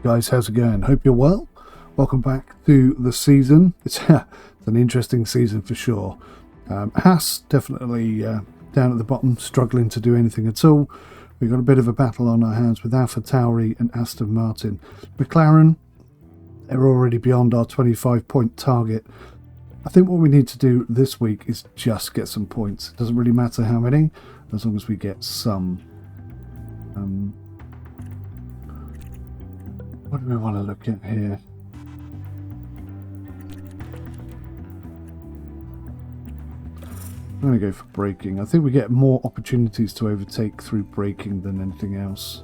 Guys, how's it going? Hope you're well. Welcome back to the season. It's an interesting season for sure. Haas definitely down at the bottom, struggling to do anything at all. We've got a bit of a battle on our hands with 𝐼𝐻 𝐬RI and Aston Martin. Mclaren, they're already beyond our 25-point target. I think what we need to do this week is just get some points. It doesn't really matter how many, as long as we get some. What do we want to look at here? I'm going to go for braking. I think we get more opportunities to overtake through braking than anything else.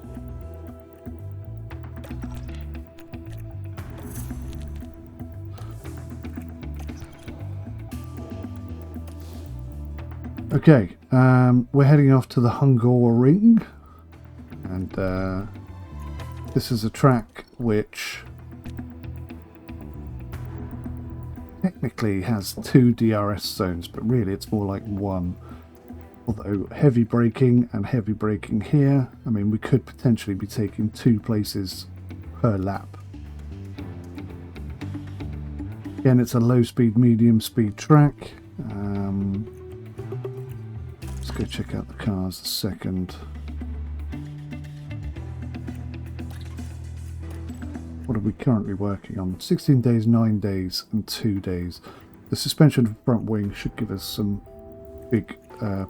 Okay, we're heading off to the Hungaroring, and this is a track which technically has 2 DRS zones, but really it's more like 1. Although heavy braking and heavy braking here, I mean, we could potentially be taking 2 places per lap. Again, it's a low speed, medium speed track. Let's go check out the cars a second. What are we currently working on? 16 days, 9 days, and 2 days. The suspension of the front wing should give us some big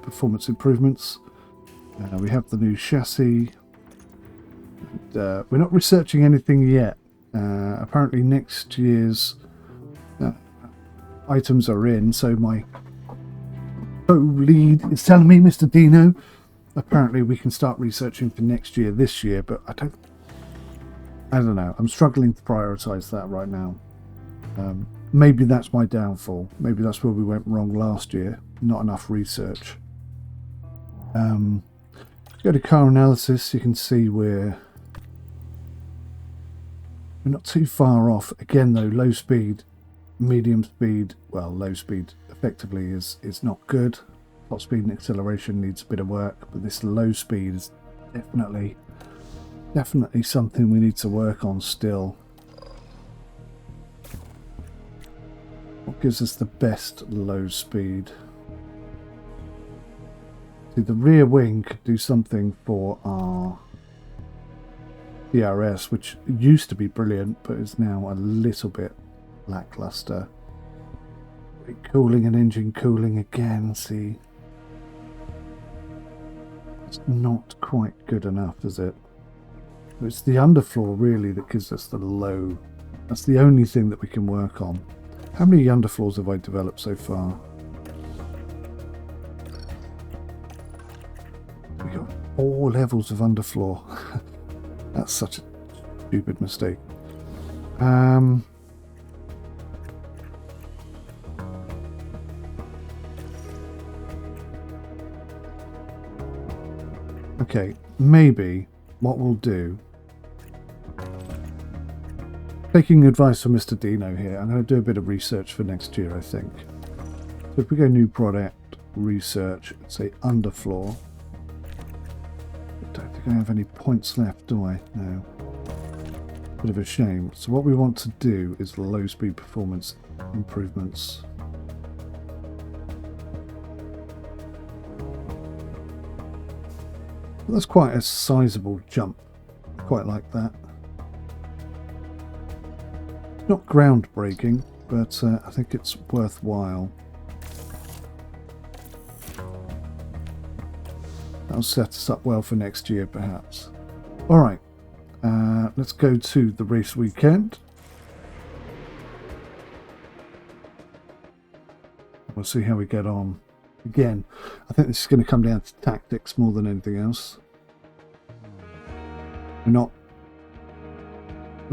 performance improvements. We have the new chassis. And, we're not researching anything yet. Apparently next year's items are in, so my co-lead is telling me, Mr. Dino, apparently we can start researching for next year, this year, but I don't know. I'm struggling to prioritize that right now. Maybe that's my downfall. Maybe that's where we went wrong last year. Not enough research. Go to car analysis. You can see we're not too far off. Again, though, low speed, medium speed. Well, low speed effectively is not good. Top speed and acceleration needs a bit of work, but this low speed is definitely something we need to work on still. What gives us the best low speed? See, the rear wing could do something for our DRS, which used to be brilliant, but is now a little bit lackluster. Cooling and engine cooling again, see. It's not quite good enough, is it? It's the underfloor really that gives us the low. That's the only thing that we can work on. How many underfloors have I developed so far? We got 4 levels of underfloor. That's such a stupid mistake. Okay, maybe what we'll do, taking advice from Mr. Dino here, I'm going to do a bit of research for next year, I think. So if we go new product, research, say underfloor. I don't think I have any points left, do I? No. Bit of a shame. So what we want to do is low speed performance improvements. Well, that's quite a sizable jump. I quite like that. Not groundbreaking, but I think it's worthwhile. That'll set us up well for next year, perhaps. Alright, let's go to the race weekend. We'll see how we get on. Again, I think this is going to come down to tactics more than anything else. We're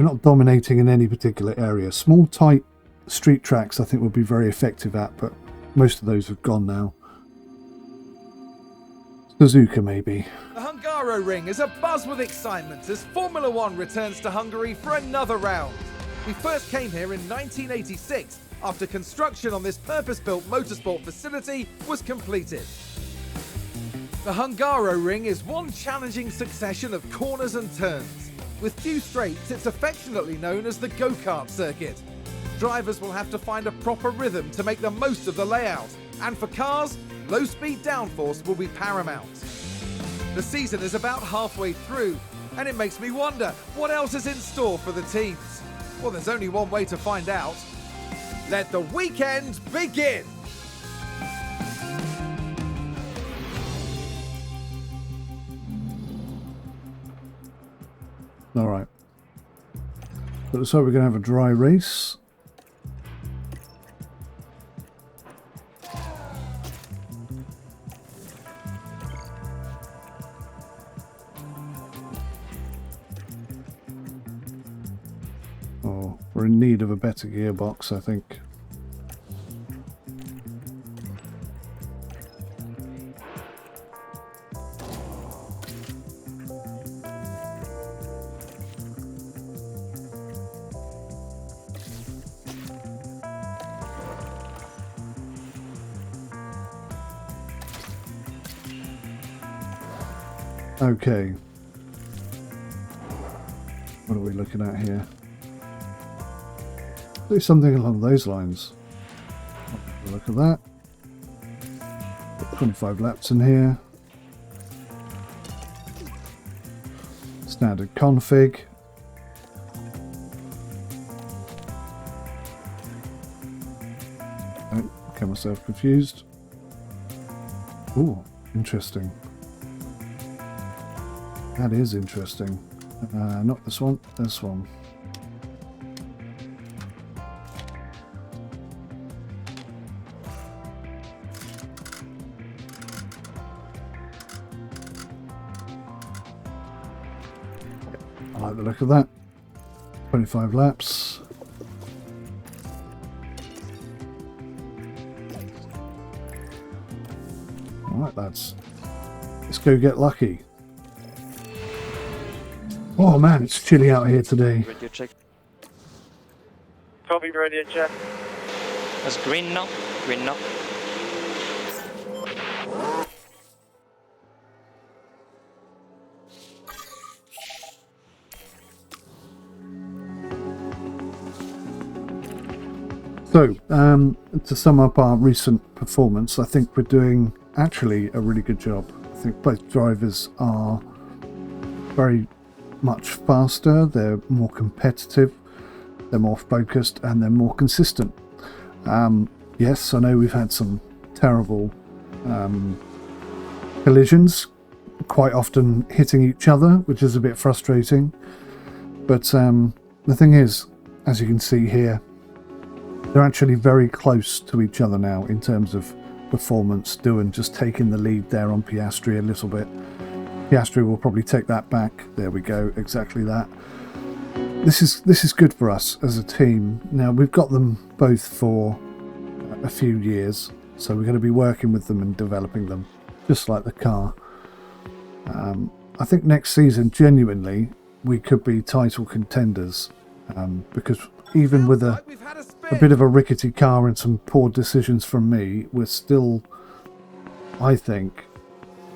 not dominating in any particular area. Small, tight street tracks I think we'll be very effective at, but most of those have gone now. Suzuka maybe. The Hungaroring is abuzz with excitement as Formula One returns to Hungary for another round. We first came here in 1986 after construction on this purpose-built motorsport facility was completed. The Hungaroring is one challenging succession of corners and turns, With few straights, it's affectionately known as the go-kart circuit. Drivers will have to find a proper rhythm to make the most of the layout, and for cars, low-speed downforce will be paramount. The season is about halfway through, and it makes me wonder, what else is in store for the teams? Well, there's only one way to find out. Let the weekend begin! All right. So we're going to have a dry race. Oh, we're in need of a better gearbox, I think. Okay. What are we looking at here? Do something along those lines. Look at that. 25 laps in here. Standard config. Oh, get myself confused. Ooh, interesting. That is interesting. Not this one, this one. I like the look of that. 25 laps. Alright lads, let's go get lucky. Oh man, it's chilly out here today. Radio check. Copy, radio check. That's green now. Green now. So, to sum up our recent performance, I think we're doing actually a really good job. I think both drivers are very much faster, they're more competitive, they're more focused, and they're more consistent. Yes, I know we've had some terrible collisions, quite often hitting each other, which is a bit frustrating. But the thing is, as you can see here, they're actually very close to each other now in terms of performance. Doohan just taking the lead there on Piastri a little bit. Piastri will probably take that back. There we go, exactly that. This is good for us as a team. Now we've got them both for a few years, so we're going to be working with them and developing them, just like the car. I think next season, genuinely, we could be title contenders, because even with a bit of a rickety car and some poor decisions from me, we're still, I think,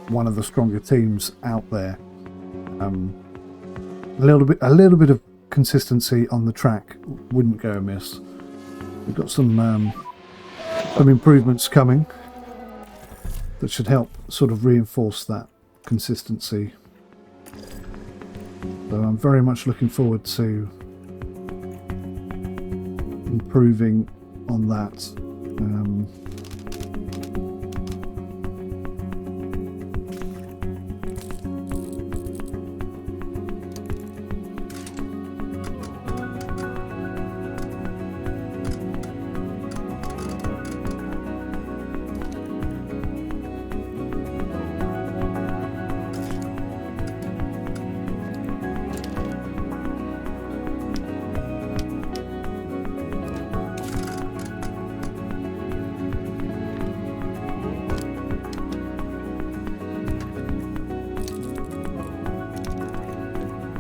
one of the stronger teams out there. A little bit of consistency on the track wouldn't go amiss. We've got some improvements coming that should help sort of reinforce that consistency. So I'm very much looking forward to improving on that.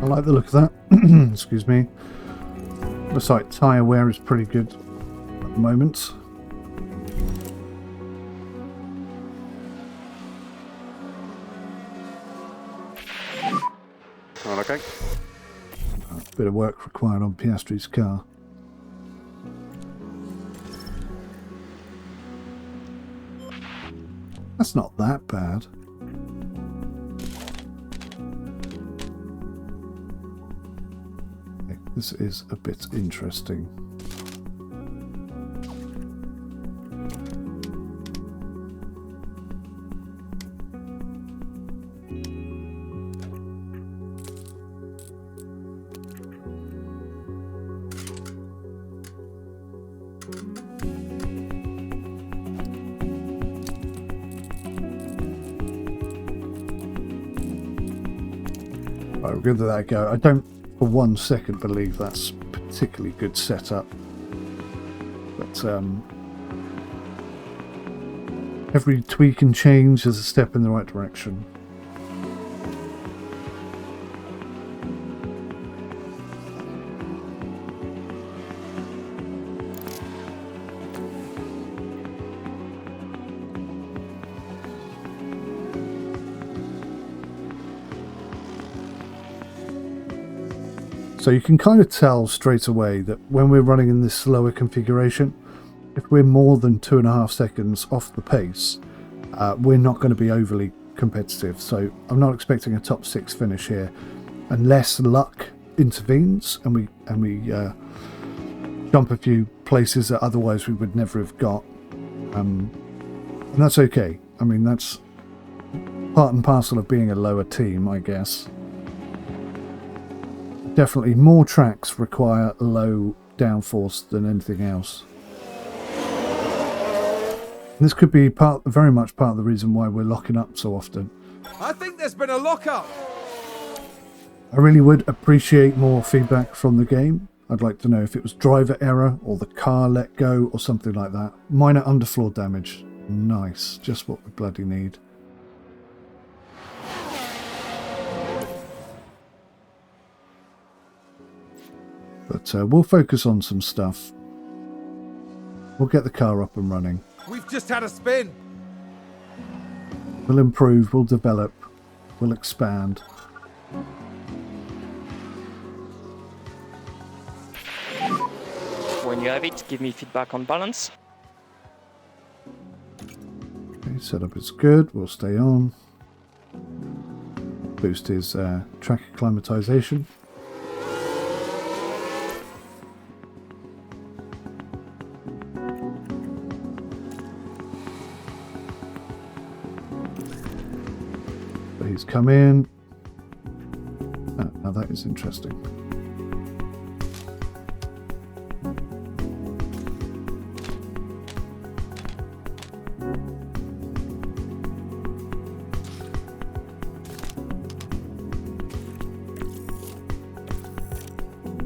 I like the look of that. Excuse me. Looks like tyre wear is pretty good at the moment. All okay. bit of work required on Piastri's car. That's not that bad. Okay, this is a bit interesting. Right, we'll give that a go. I don't for 1 second believe that's particularly good setup, but every tweak and change is a step in the right direction. So you can kind of tell straight away that when we're running in this slower configuration, if we're more than 2.5 seconds off the pace, we're not going to be overly competitive. So I'm not expecting a top 6 finish here, unless luck intervenes and we jump a few places that otherwise we would never have got, and that's okay. I mean, that's part and parcel of being a lower team, I guess. Definitely more tracks require low downforce than anything else. And this could be very much part of the reason why we're locking up so often. I think there's been a lock-up. I really would appreciate more feedback from the game. I'd like to know if it was driver error or the car let go or something like that. Minor underfloor damage. Nice. Just what we bloody need. But we'll focus on some stuff. We'll get the car up and running. We've just had a spin. We'll improve, we'll develop, we'll expand. When you have it, give me feedback on balance. Okay, setup is good, we'll stay on. Boost his track acclimatization. He's come in. Now that is interesting.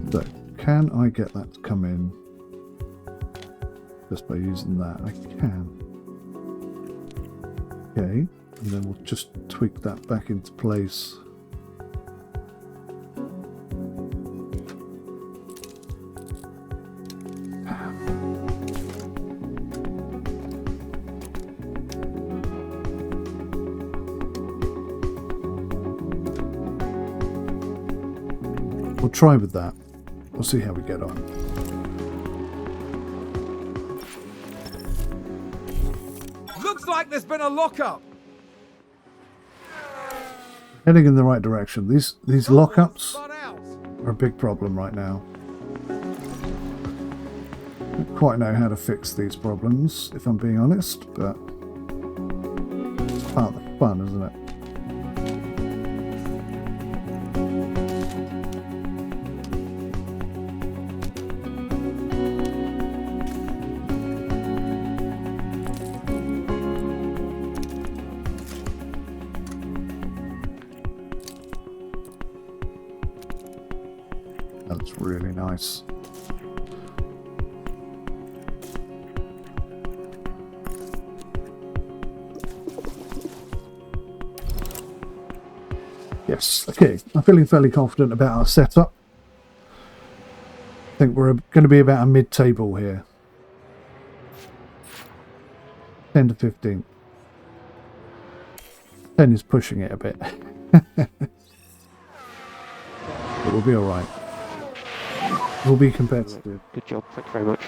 So, can I get that to come in just by using that? I can. Okay. And then we'll just tweak that back into place. We'll try with that. We'll see how we get on. Looks like there's been a lock-up. Heading in the right direction. These lockups are a big problem right now. Don't quite know how to fix these problems, if I'm being honest, but it's part of the fun, isn't it? That's really nice. Yes, okay. I'm feeling fairly confident about our setup. I think we're going to be about a mid-table here. 10 to 15. 10 is pushing it a bit. But we'll be alright. Will be competitive. Good job. Thank you very much.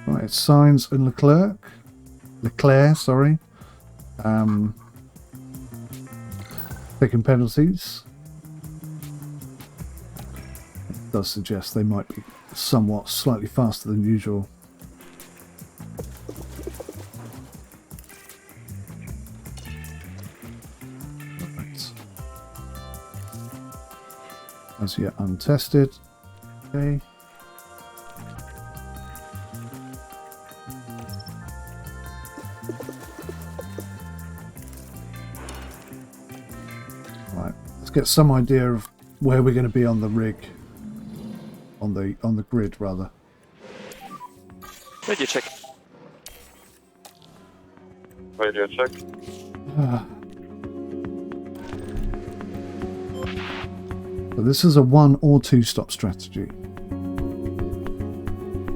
Right, Sainz and Leclerc, sorry. Taking penalties. It does suggest they might be somewhat slightly faster than usual. Right. As yet untested. Okay. Get some idea of where we're going to be on the rig, on the grid rather. Radio check. Radio check. So this is a 1 or 2 stop strategy.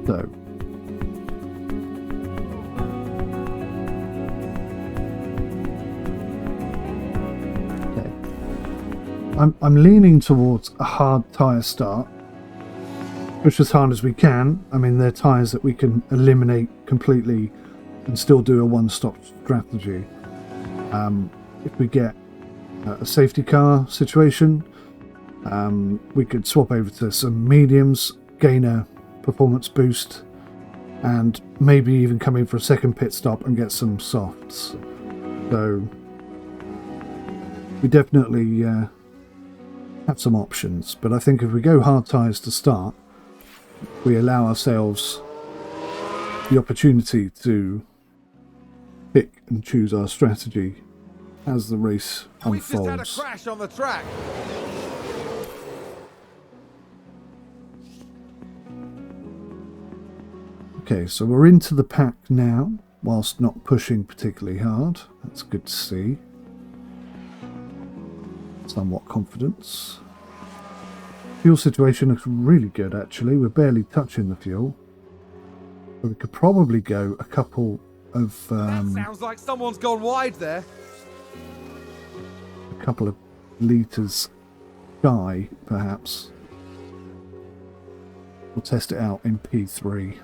So I'm leaning towards a hard tyre start. Push as hard as we can. I mean, they're tyres that we can eliminate completely and still do a one-stop strategy. If we get a safety car situation, we could swap over to some mediums, gain a performance boost, and maybe even come in for a second pit stop and get some softs. So we definitely have some options, but I think if we go hard tyres to start, we allow ourselves the opportunity to pick and choose our strategy as the race We've just had a unfolds. crash on the track. Okay, so we're into the pack now, whilst not pushing particularly hard. That's good to see. Somewhat confidence. Fuel situation looks really good actually. We're barely touching the fuel. But we could probably go a couple of That sounds like someone's gone wide there. a couple of litres sky, perhaps. We'll test it out in P3.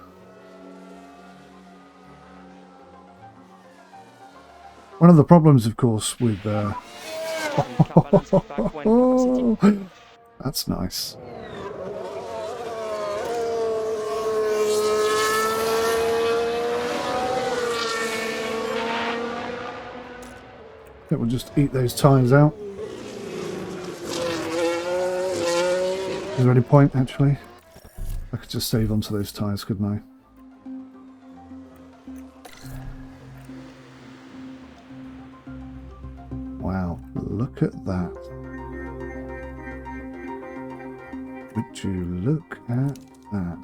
One of the problems, of course, with Car balance feedback when capacity. that's nice. I think we'll just eat those tyres out. Is there any point, actually? I could just save onto those tyres, couldn't I? Wow, look at that. Would you look at that?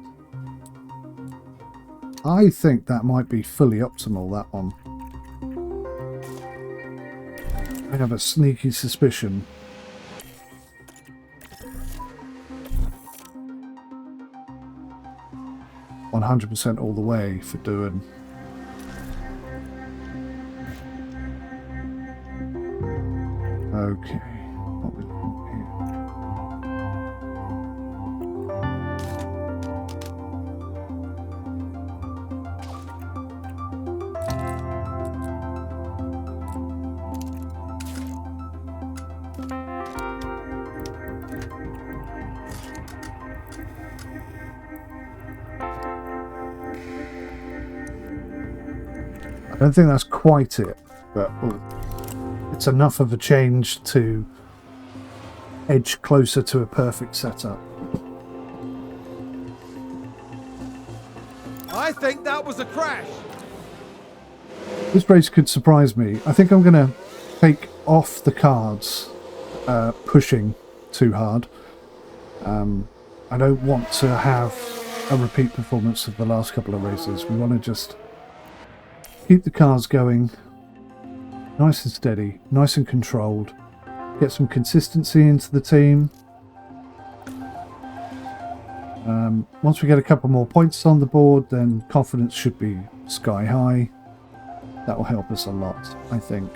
I think that might be fully optimal, that one. I have a sneaky suspicion. %100% all the way for doing. Okay. What we looking here? I don't think that's quite it, but it's enough of a change to edge closer to a perfect setup. I think that was a crash. This race could surprise me. I think I'm going to take off the cards pushing too hard. I don't want to have a repeat performance of the last couple of races. We want to just keep the cars going nice and steady, nice and controlled, get some consistency into the team. Once we get a couple more points on the board, then confidence should be sky high. That will help us a lot, I think.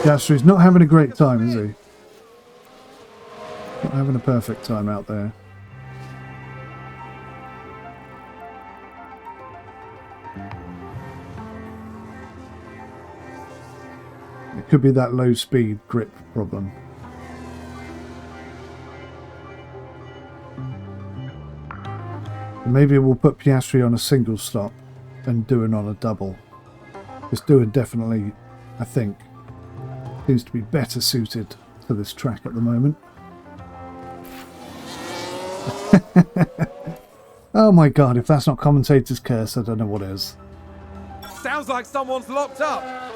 Piastri's not having a great time, is he? Not having a perfect time out there. It could be that low speed grip problem. Maybe we'll put Piastri on a single stop and Doohan on a double. Because Doohan definitely, I think, seems to be better suited to this track at the moment. Oh my god, if that's not commentator's curse, I don't know what is. Sounds like someone's locked up.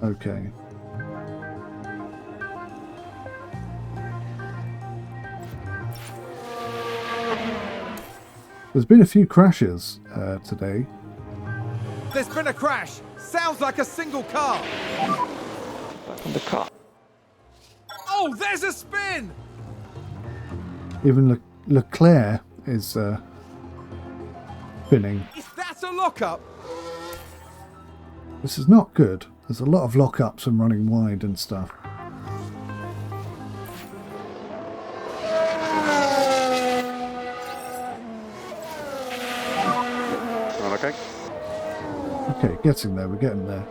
Okay. There's been a few crashes today. There's been a crash. Sounds like a single car. Back on the car. Oh, there's a spin. Even Leclerc is spinning. Is that a lockup? This is not good. There's a lot of lockups and running wide and stuff. Okay. Okay, getting there. We're getting there.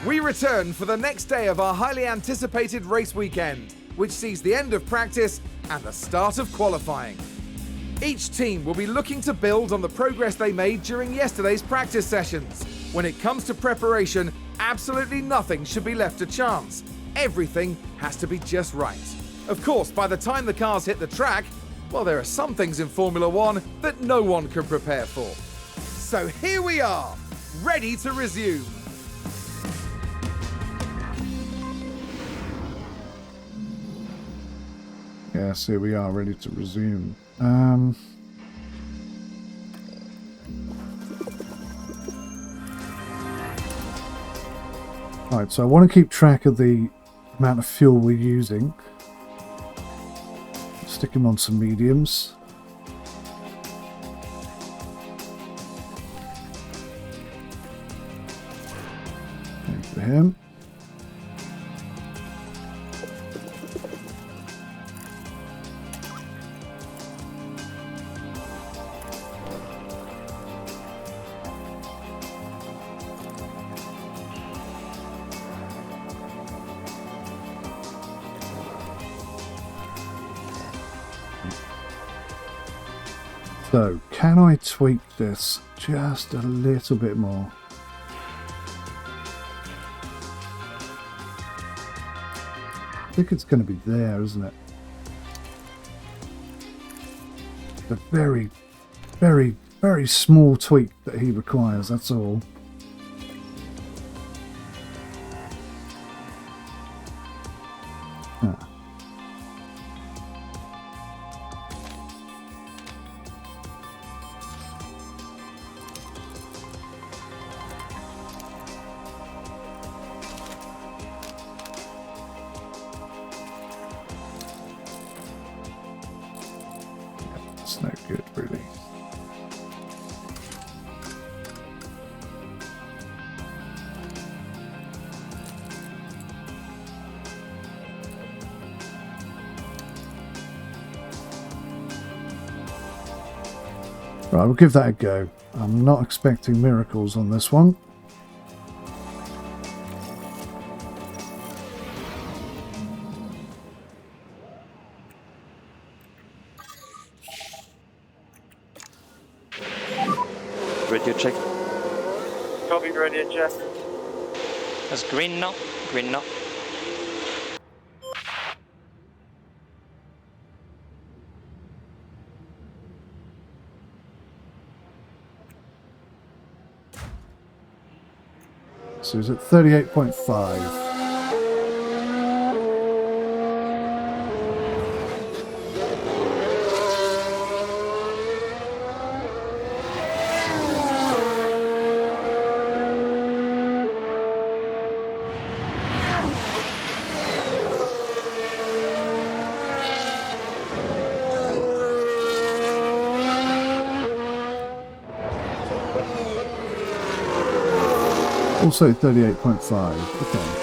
We return for the next day of our highly anticipated race weekend, which sees the end of practice and the start of qualifying. Each team will be looking to build on the progress they made during yesterday's practice sessions. When it comes to preparation, absolutely nothing should be left to chance. Everything has to be just right. Of course, by the time the cars hit the track, well, there are some things in Formula One that no one can prepare for. So here we are, ready to resume. Yes, here we are, ready to resume. Right, so I want to keep track of the amount of fuel we're using. Stick him on some mediums. Thank for him. So, can I tweak this just a little bit more? I think it's going to be there, isn't it? A very, very, very small tweak that he requires, that's all. It's no good, really. Right, we'll give that a go. I'm not expecting miracles on this one. check. Copy, ready, Jeff. That's green now. Green now. So it's at 38.5. Also 38.5. Okay.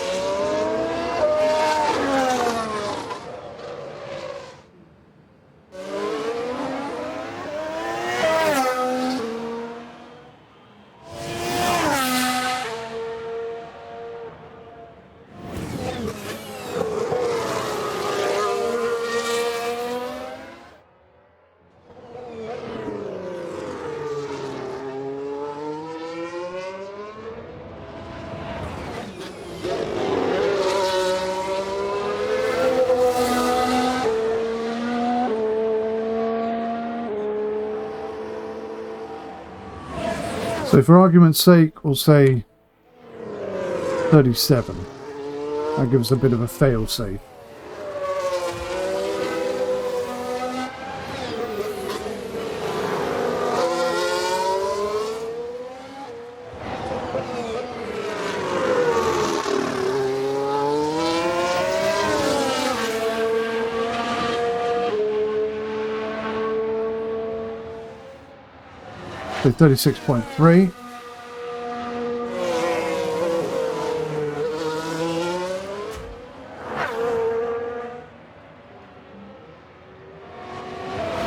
So for argument's sake, we'll say 37. That gives us a bit of a fail-safe. So 36.3.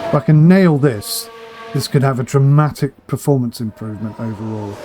If I can nail this, this could have a dramatic performance improvement overall.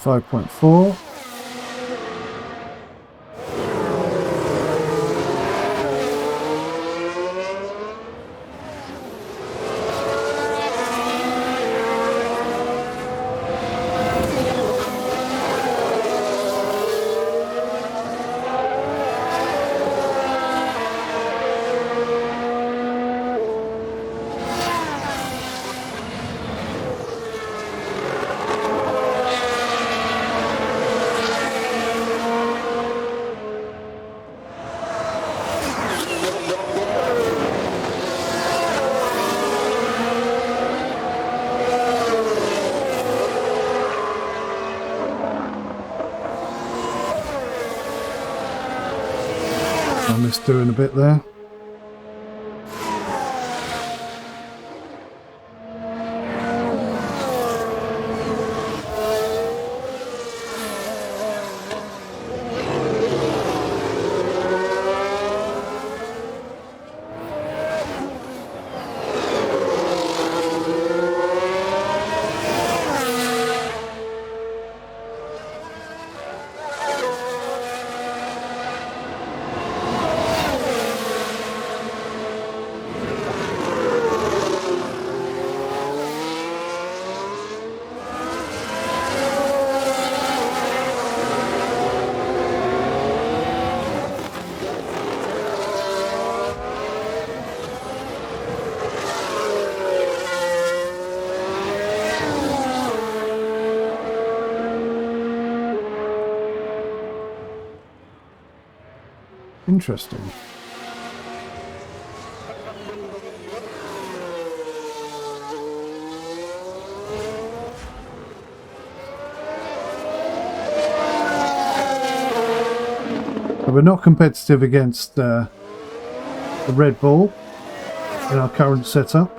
.4. I missed doing a bit there. Interesting. So we're not competitive against the Red Bull in our current setup.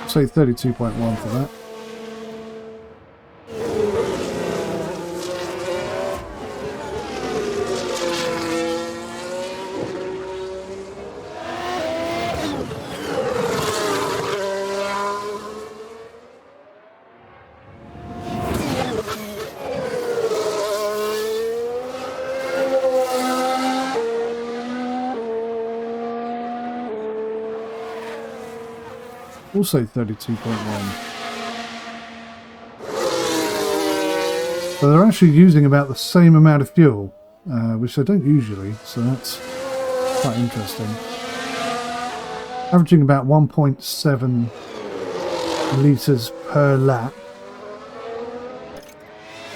Say 32.1 for that. Also 32.1. So they're actually using about the same amount of fuel, which they don't usually, so that's quite interesting. Averaging about 1.7 litres per lap.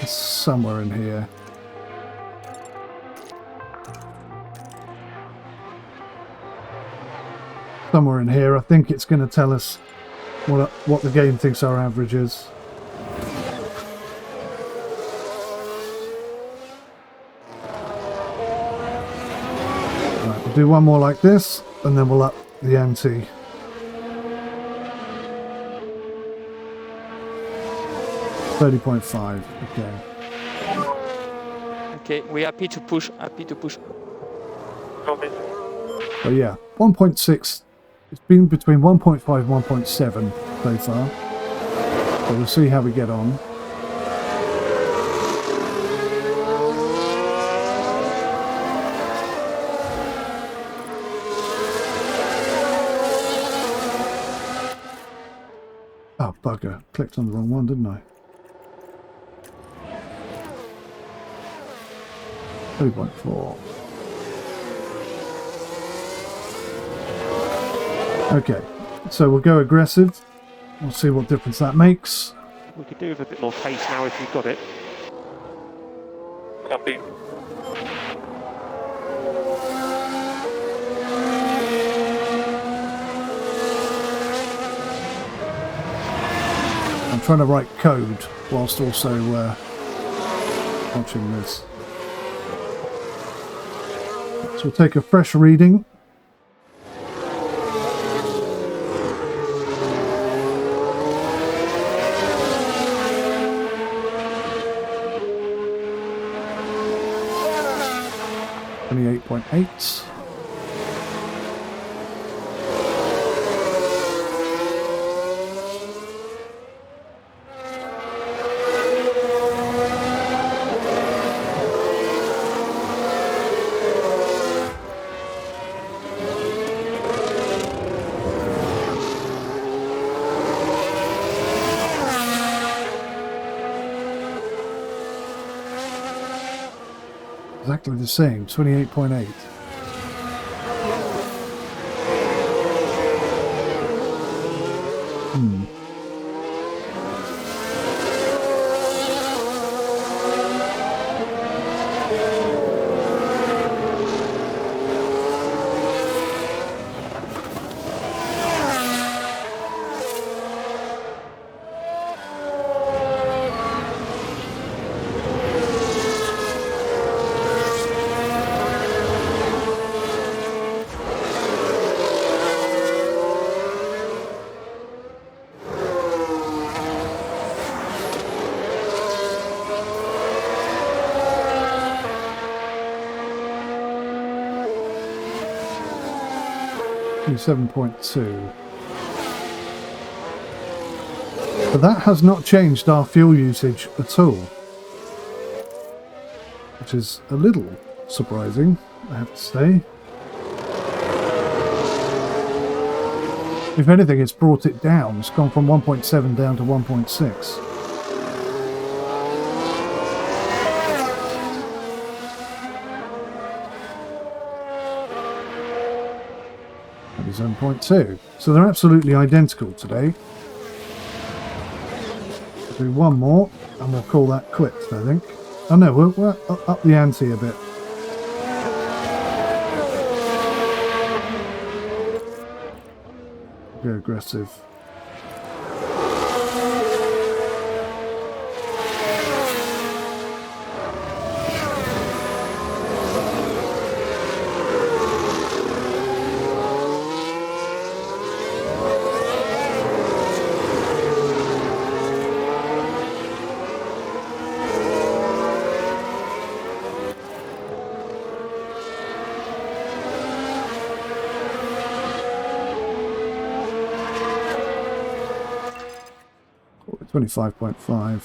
It's somewhere in here. Somewhere in here. I think it's going to tell us what the game thinks our average is. Right, we'll do one more like this, and then we'll up the ante. $30.5. Okay. Okay, we're happy to push. Happy to push. Copy. But yeah, 1.6. It's been between 1.5 and 1.7 so far. So we'll see how we get on. Oh, bugger. Clicked on the wrong one, didn't I? 3.4. Okay, so we'll go aggressive. We'll see what difference that makes. We could do with a bit more pace now if you've got it. Copy. I'm trying to write code whilst also watching this. So we'll take a fresh reading. .8. Exactly the same, 28.8. .2. But that has not changed our fuel usage at all, which is a little surprising, I have to say. If anything, it's brought it down. It's gone from 1.7 down to 1.6. That is 7.2. So they're absolutely identical today. We'll do one more, and we'll call that quits, I think. Oh no, we'll up the ante a bit. Go aggressive. 25.5.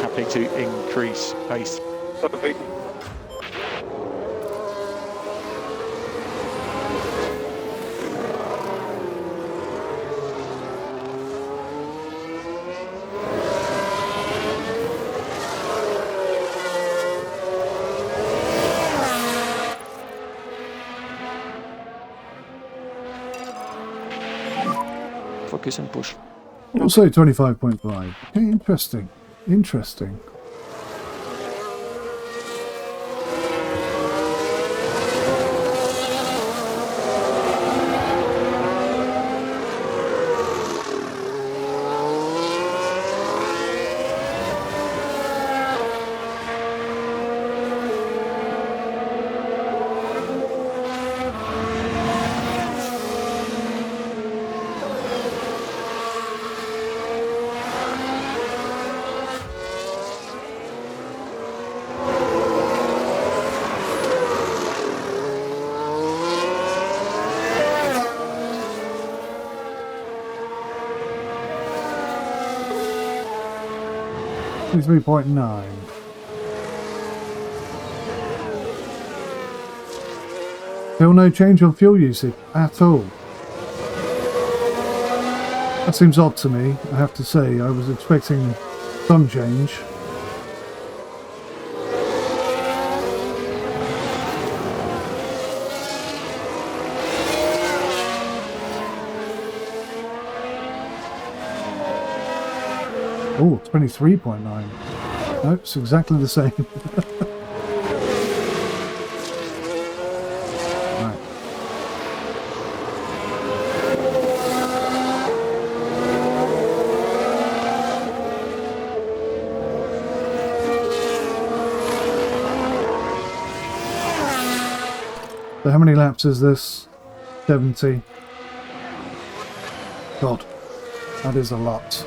Happy to increase pace. Copy. Focus and push. Also 25.5. Okay, interesting. Interesting. .9. Still no change on fuel usage at all. That seems odd to me, I have to say. I was expecting some change. Oh, 23.9. No, it's exactly the same. Right. So how many laps is this? 70. God, that is a lot.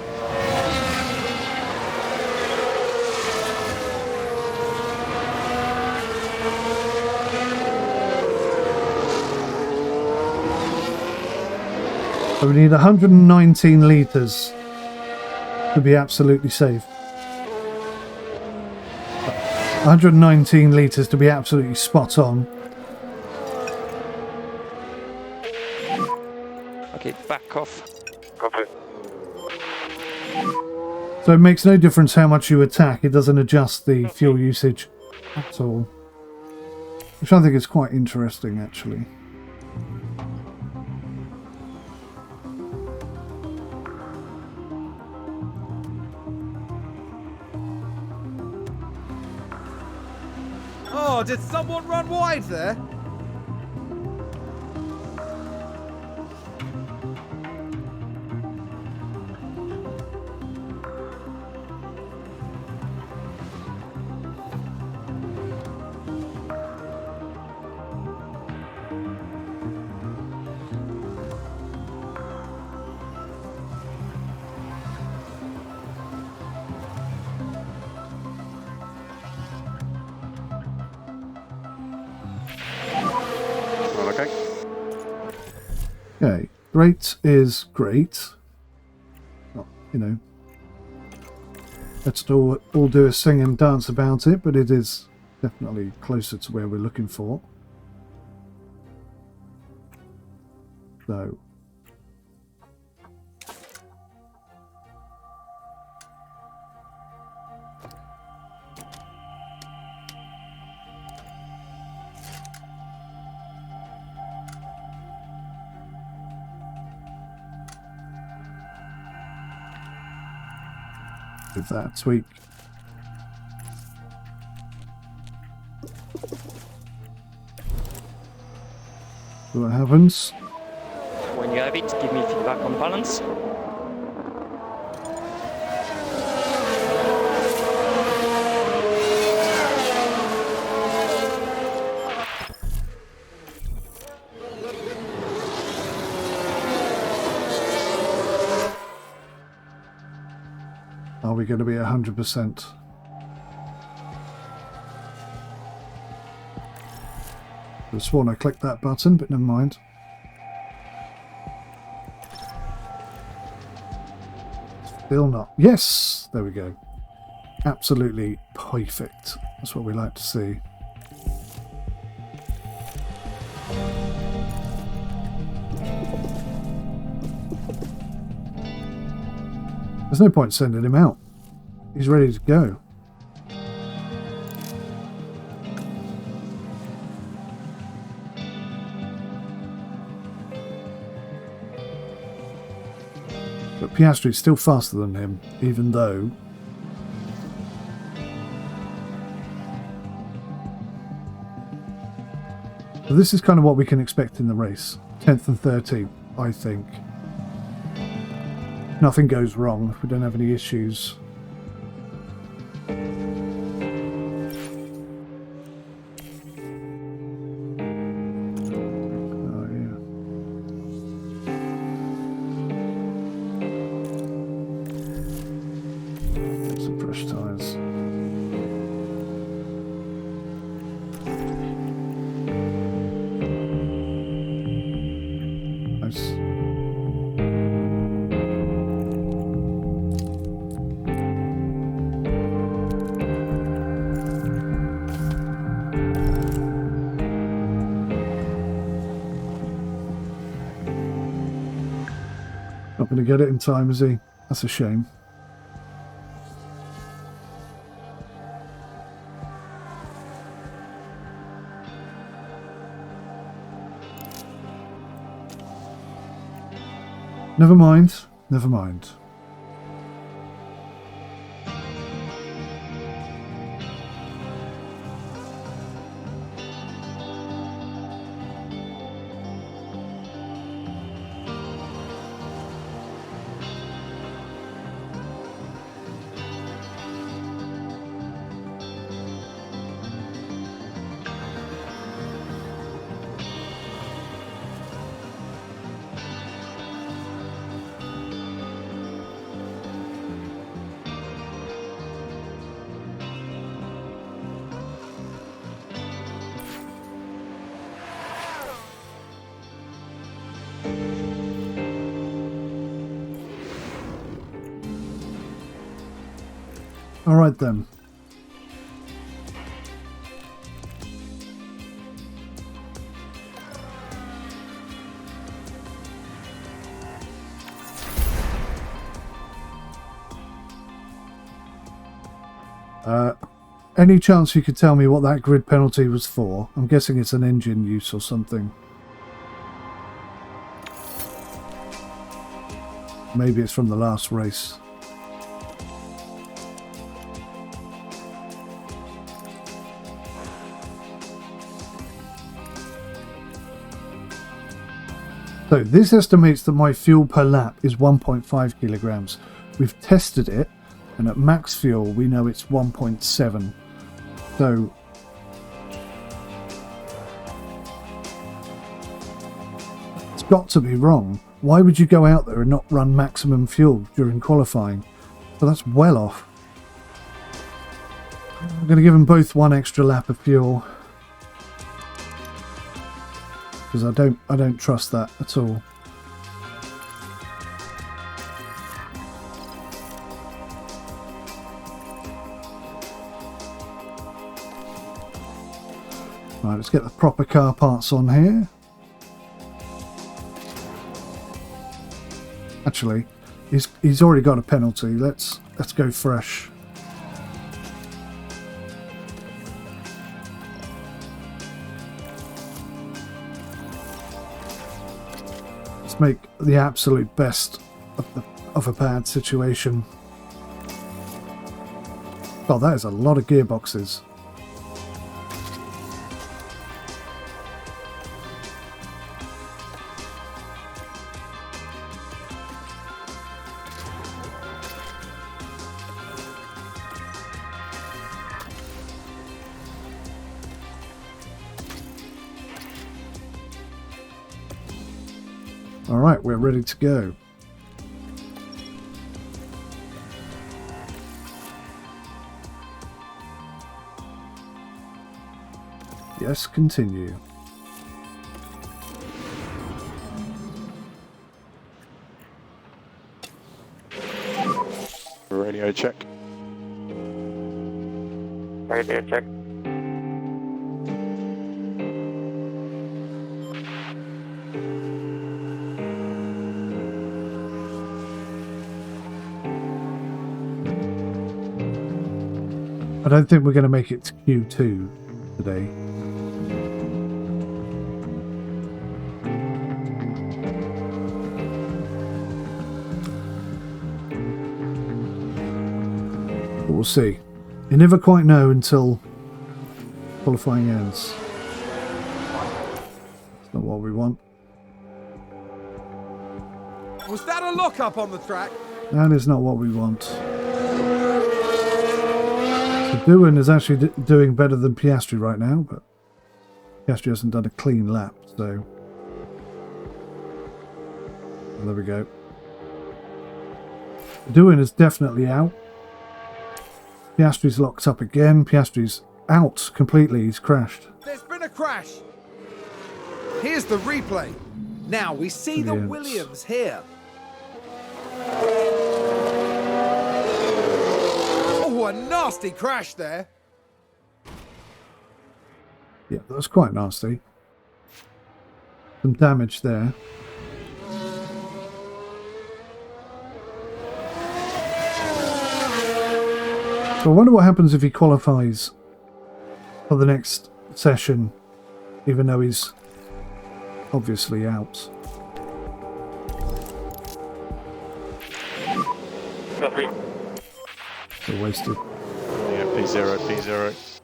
So we need 119 litres to be absolutely safe. 119 litres to be absolutely spot on. Okay, back off. Copy. So it makes no difference how much you attack, it doesn't adjust the fuel usage at all. Which I think is quite interesting actually. Oh, did someone run wide there? Okay, great is great. Well, you know, let's all do a sing and dance about it, but it is definitely closer to where we're looking for. So, with that tweak. See what happens. When you have it, give me feedback on balance. Are we going to be 100%? I was sworn I clicked that button, but never mind. Still not. Yes! There we go. Absolutely perfect. That's what we like to see. There's no point sending him out. He's ready to go. But Piastri's still faster than him, even though... So this is kind of what we can expect in the race. 10th and 13th, I think. Nothing goes wrong if we don't have any issues. Not going to get it in time, is he? That's a shame. Never mind. Never mind. All right then. Any chance you could tell me what that grid penalty was for? I'm guessing it's an engine use or something. Maybe it's from the last race. So this estimates that my fuel per lap is 1.5 kilograms. We've tested it, and at max fuel we know it's 1.7. So it's got to be wrong. Why would you go out there and not run maximum fuel during qualifying? So that's well off. I'm going to give them both one extra lap of fuel, because I don't trust that at all. Right, let's get the proper car parts on here. Actually, he's already got a penalty. Let's go fresh. Let's make the absolute best of a bad situation. Oh, that is a lot of gearboxes. All right, we're ready to go. Yes, continue. Radio check. Radio check. I don't think we're going to make it to Q2 today. But we'll see. You never quite know until qualifying ends. That's not what we want. Was that a lock-up on the track? That is not what we want. So 𝐒𝐤𝐦 is actually doing better than Piastri right now, but Piastri hasn't done a clean lap, so there we go. 𝐒𝐤𝐦 is definitely out. Piastri's locked up again. Piastri's out completely. He's crashed. There's been a crash. Here's the replay. Now we see the Brilliant. Williams here. Oh, a nasty crash there. Yeah, that was quite nasty. Some damage there. So I wonder what happens if he qualifies for the next session, even though he's obviously out. Copy. A wasted, Yeah, P0.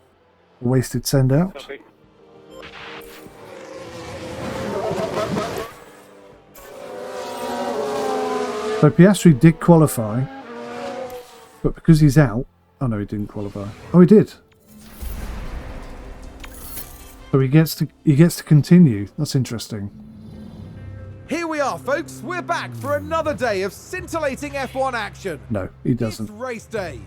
wasted send out. Copy. So Piastri did qualify, but because he's out, oh no, he didn't qualify. Oh, he did. So he gets to continue. That's interesting. Here we are, folks. We're back for another day of scintillating F1 action. No, he doesn't. It's race day.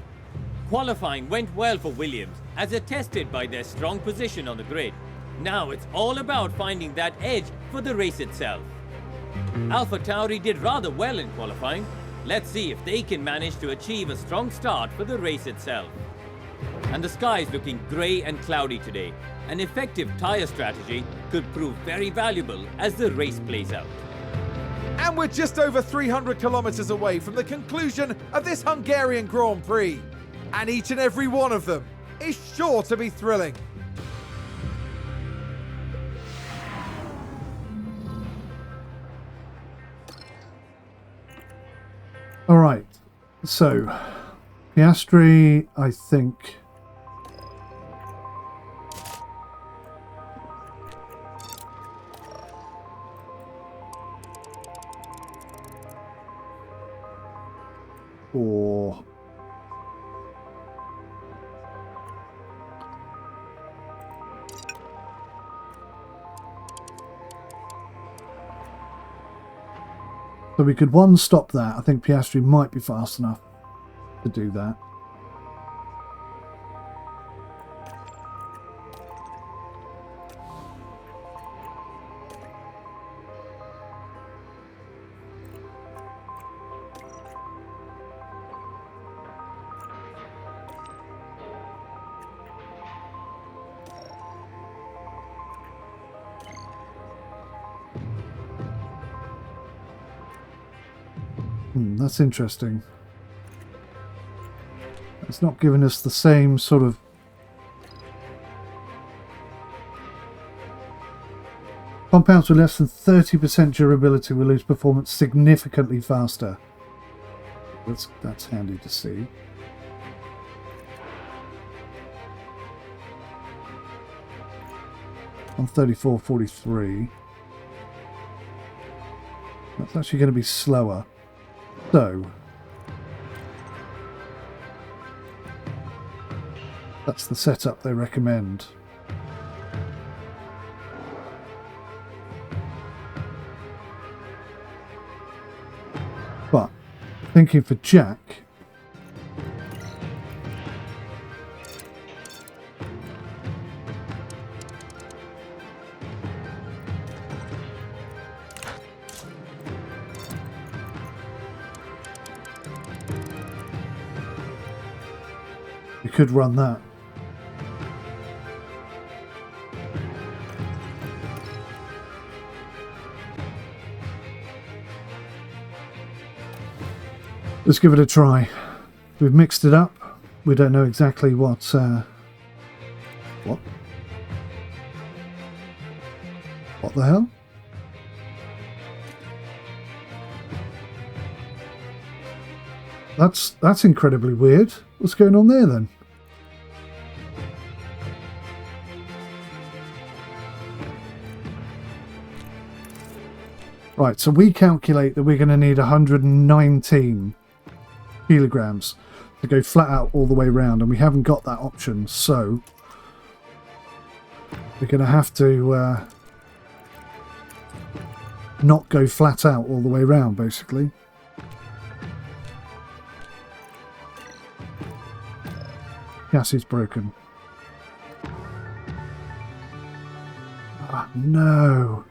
Qualifying went well for Williams, as attested by their strong position on the grid. Now it's all about finding that edge for the race itself. 𝐴lpha_Tauri did rather well in qualifying. Let's see if they can manage to achieve a strong start for the race itself. And the sky is looking grey and cloudy today. An effective tyre strategy could prove very valuable as the race plays out. And we're just over 300 kilometers away from the conclusion of this Hungarian Grand Prix. And each and every one of them is sure to be thrilling. All right. So Piastri, I think. Or so we could one stop that. I think Piastri might be fast enough to do that. That's interesting. It's not giving us the same sort of compounds with less than 30% durability will lose performance significantly faster. That's handy to see. On 34.43. That's actually going to be slower. So that's the setup they recommend. But thinking for Jack, We could run that. Let's give it a try. We've mixed it up. We don't know exactly what. What? What the hell? That's incredibly weird. What's going on there then? Right, so we calculate that we're going to need 119 kilograms to go flat out all the way round, and we haven't got that option, so we're going to have to not go flat out all the way round, basically. Chassis's broken. Ah, no.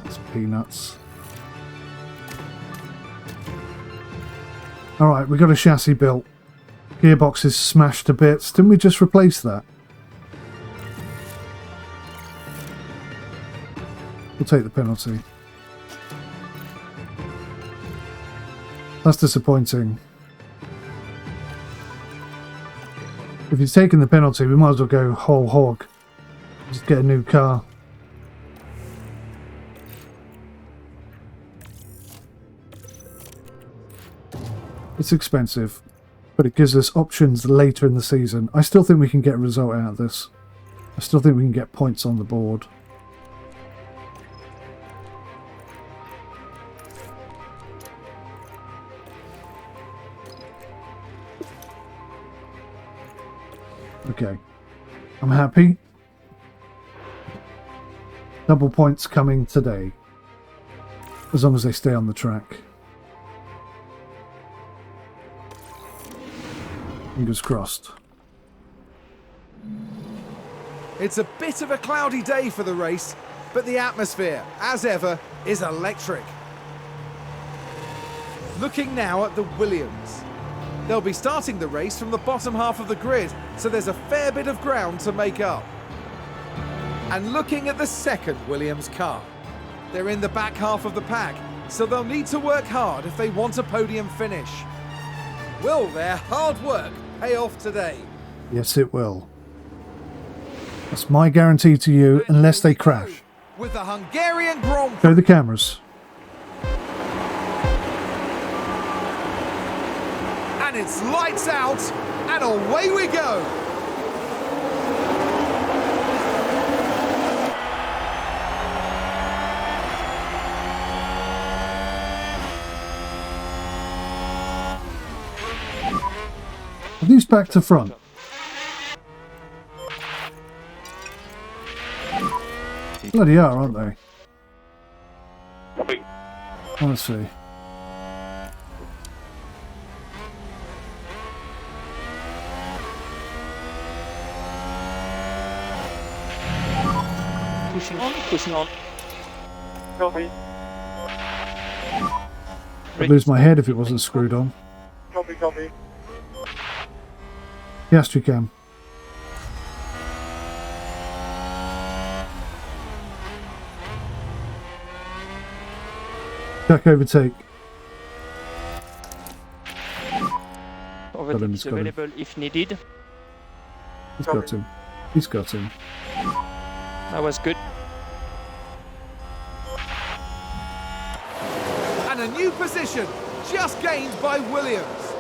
That's peanuts. Alright, we got a chassis built. Gearbox is smashed to bits. Didn't we just replace that? We'll take the penalty. That's disappointing. If he's taken the penalty, we might as well go whole hog. Just get a new car. It's expensive, but it gives us options later in the season. I still think we can get a result out of this. I still think we can get points on the board. Okay, I'm happy. Double points coming today, as long as they stay on the track. Fingers crossed. It's a bit of a cloudy day for the race, but the atmosphere, as ever, is electric. Looking now at the Williams. They'll be starting the race from the bottom half of the grid, so there's a fair bit of ground to make up. And looking at the second Williams car. They're in the back half of the pack, so they'll need to work hard if they want a podium finish. Will their hard work pay off today? Yes, it will. That's my guarantee to you, unless they crash. With the Hungarian Grand Prix. Show the cameras. And it's lights out, and away we go. Are these back to front? Bloody are, aren't they? Honestly. Pushing on, pushing on. Copy. I'd lose my head if it wasn't screwed on. Copy, copy. Yes, you can. Check overtake. Overtake he's is got him. available if needed. He's got him. He's got him. That was good. And a new position, just gained by Williams.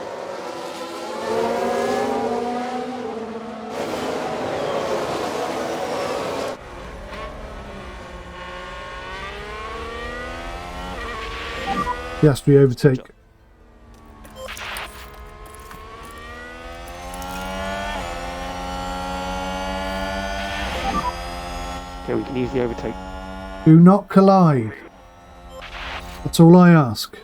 Yes, we overtake. Okay, we can easily overtake. Do not collide. That's all I ask.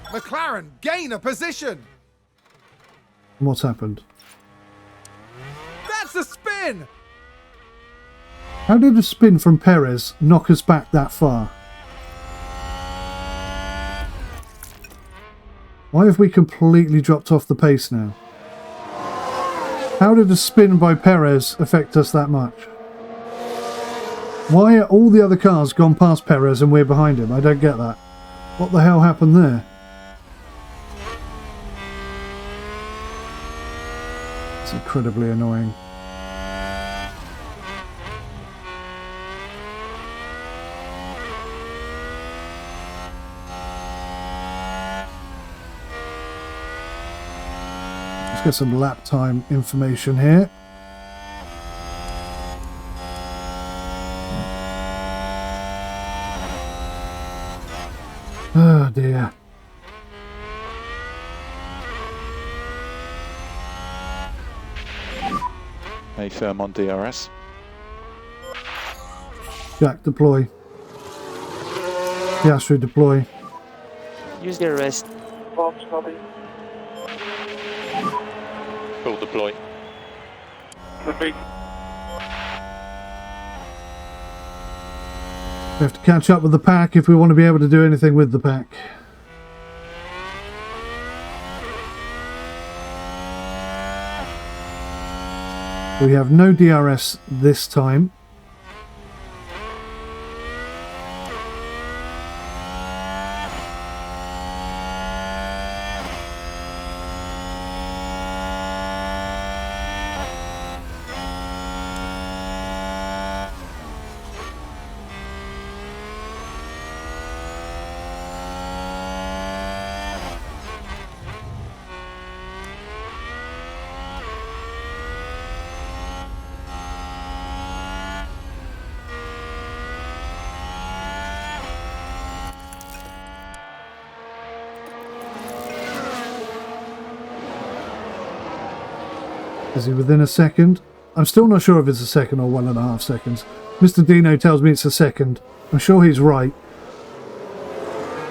McLaren gain a position. What's happened? That's a spin. How did a spin from Perez knock us back that far? Why have we completely dropped off the pace now? How did a spin by Perez affect us that much? Why are all the other cars gone past Perez and we're behind him? I don't get that. What the hell happened there? It's incredibly annoying. Let's get some lap time information here. Oh dear. A firm on DRS. Jack, deploy. Piastri, deploy. Use the rest. Box copy. Full deploy. Copy. We have to catch up with the pack if we want to be able to do anything with the pack. We have no DRS this time. Is he within a second? I'm still not sure if it's a second or 1.5 seconds. Mr. Dino tells me it's a second. I'm sure he's right.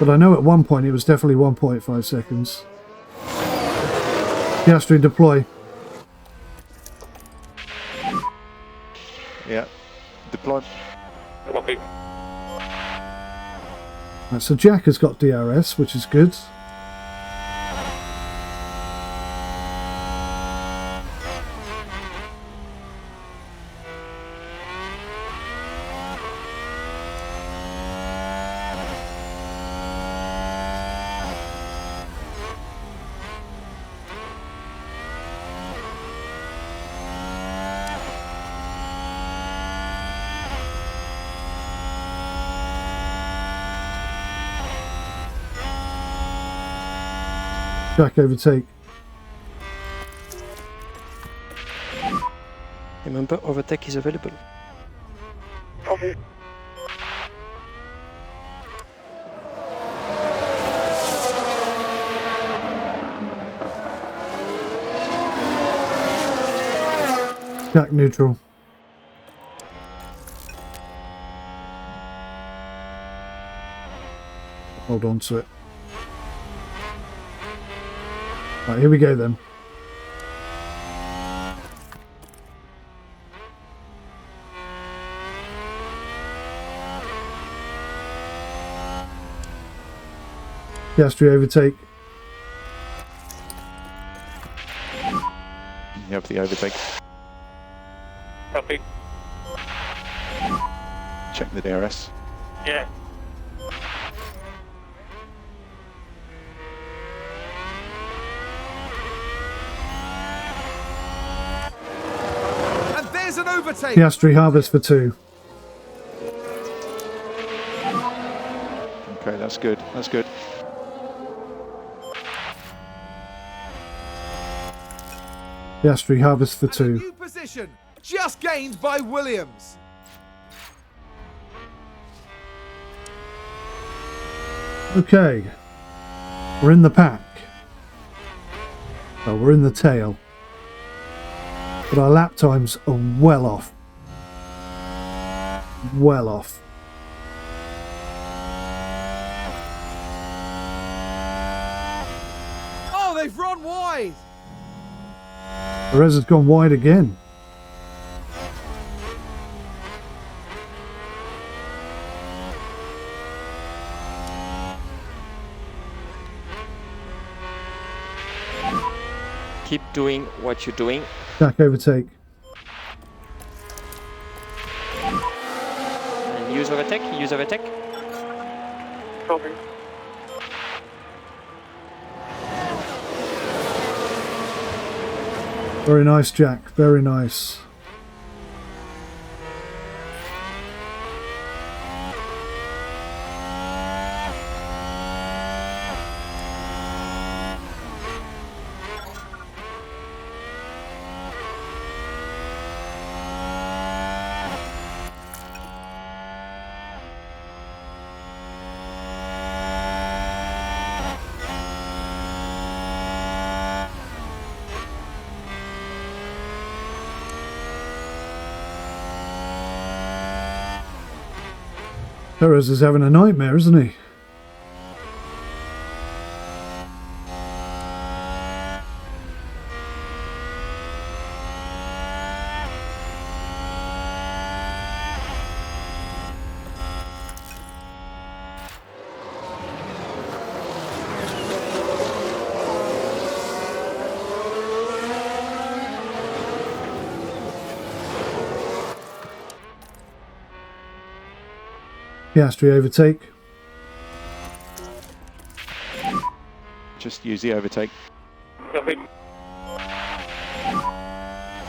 But I know at one point it was definitely 1.5 seconds. Piastri, deploy. Yeah. Deploy. Copy. Right, so Jack has got DRS, which is good. Jack, overtake. Remember, overtake is available. Copy. Jack, neutral. Hold on to it. Right, here we go then. Piastri, overtake. You have the overtake. Copy. Check the DRS. Yeah. And there's an overtake. Piastri, harvest for 2. Okay, that's good. That's good. Piastri, harvest for And a 2. new position, just gained by Williams. Okay. We're in the pack. Well, we're in the tail. But our lap times are well off. Well off. Oh, they've run wide. Perez has gone wide again. Keep doing what you're doing. Jack, overtake. And use overtake, use overtake. Copy. Very nice, Jack. Very nice. Perez is having a nightmare, isn't he? Piastri overtake. Just use the overtake. Copy.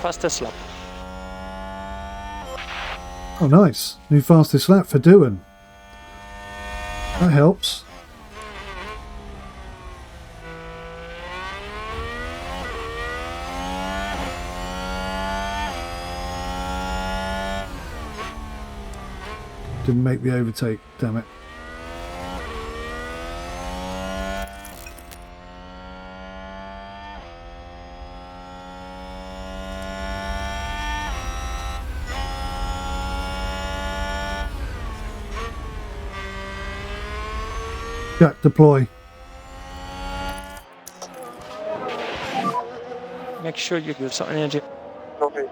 Fastest lap. Oh, nice. New fastest lap for Doohan. That helps. Didn't make the overtake, damn it. Jack, deploy. Make sure you give some energy. Copy.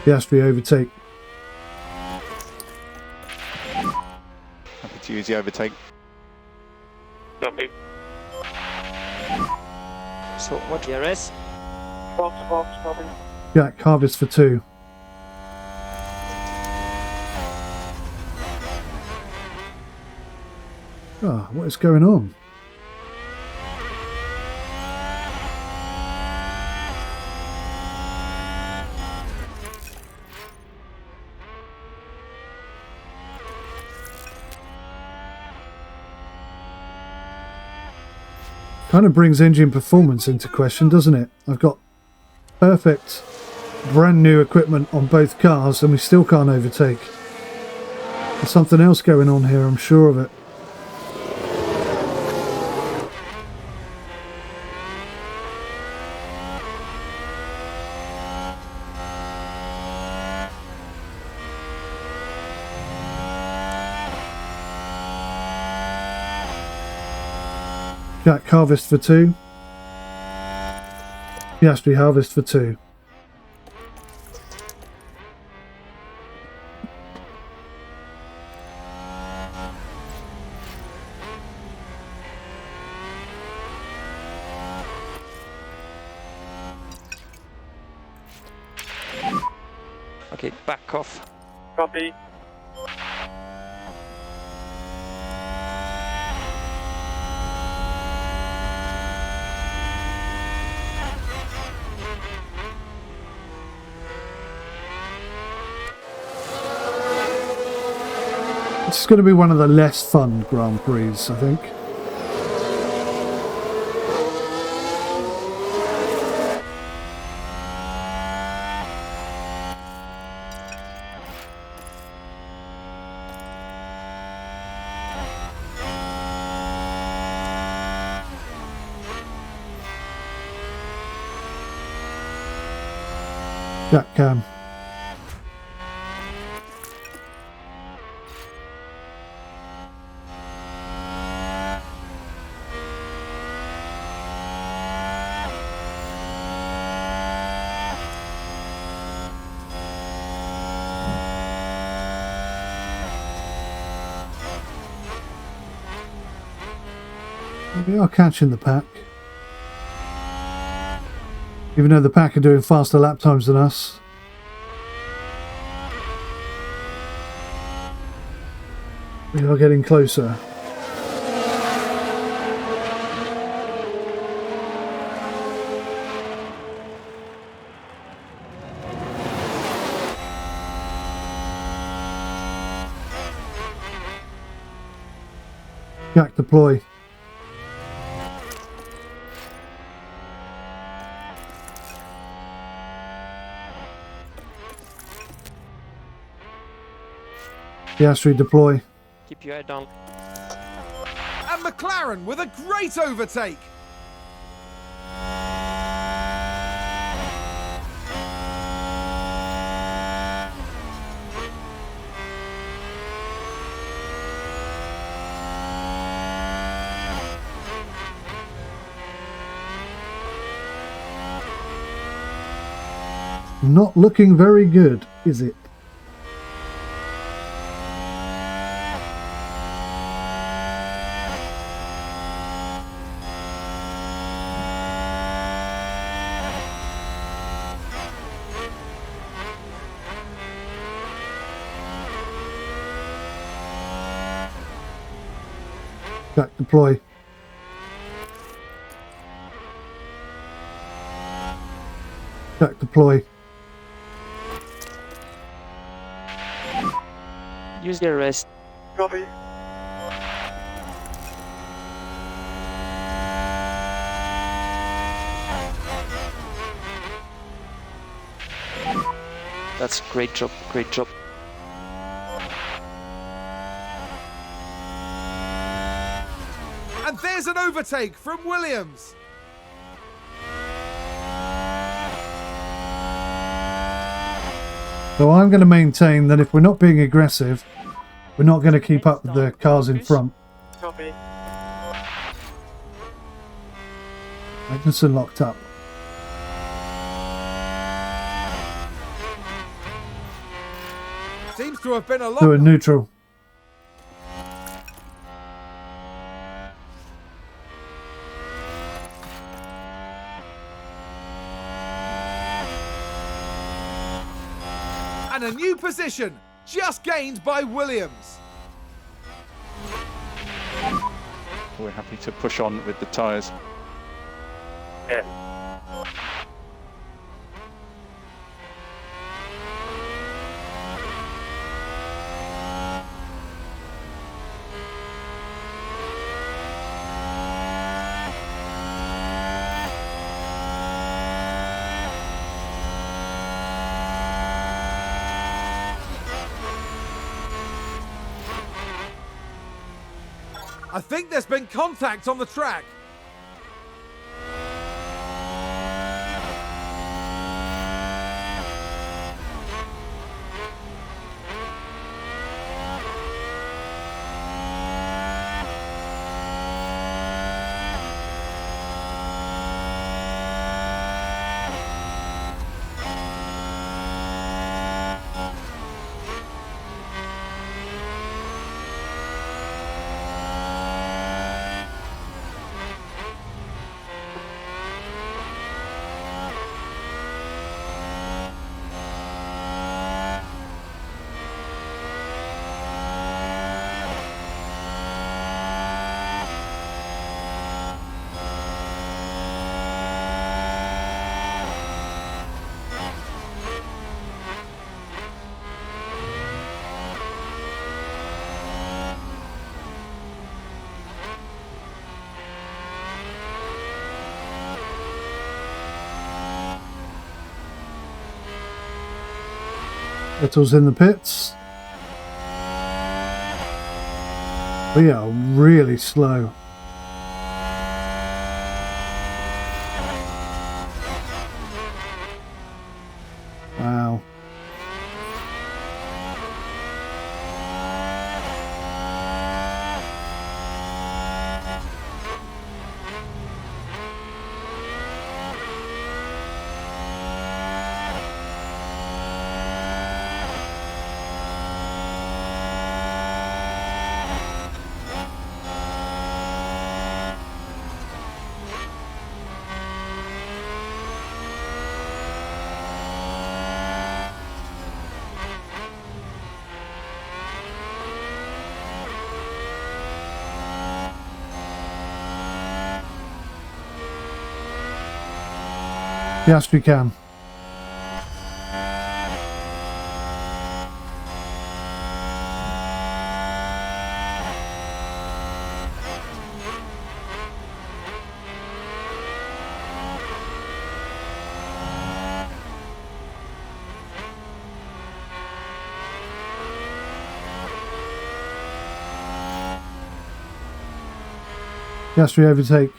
Piastri overtake. Happy to use the overtake. Copy. So what DRS? Box, copy. Jack, harvest for 2. Ah, what is going on? Kind of brings engine performance into question, doesn't it? I've got perfect brand new equipment on both cars and we still can't overtake. There's something else going on here, I'm sure of it. Jack, harvest for 2. Piastri, harvest for 2. Okay, back off. Copy. It's going to be one of the less fun Grand Prix, I think. Jack Cam. We are catching the pack. Even though the pack are doing faster lap times than us. We are getting closer. Jack deploy. Piastri deploy. Keep your head down. And McLaren with a great overtake. Not looking very good, is it? Jack deploy. Jack deploy. Use the rest. Copy. That's great job, great job. And there's an overtake from Williams. So I'm going to maintain that if we're not being aggressive, we're not going to keep up with the cars in front. Copy. Magnussen locked up. Seems to have been a lot. To a neutral. And a new position, just gained by Williams. We're happy to push on with the tyres. Yeah. I think there's been contact on the track. Little's in the pits. We are really slow. Wow. Piastri can. Piastri overtake.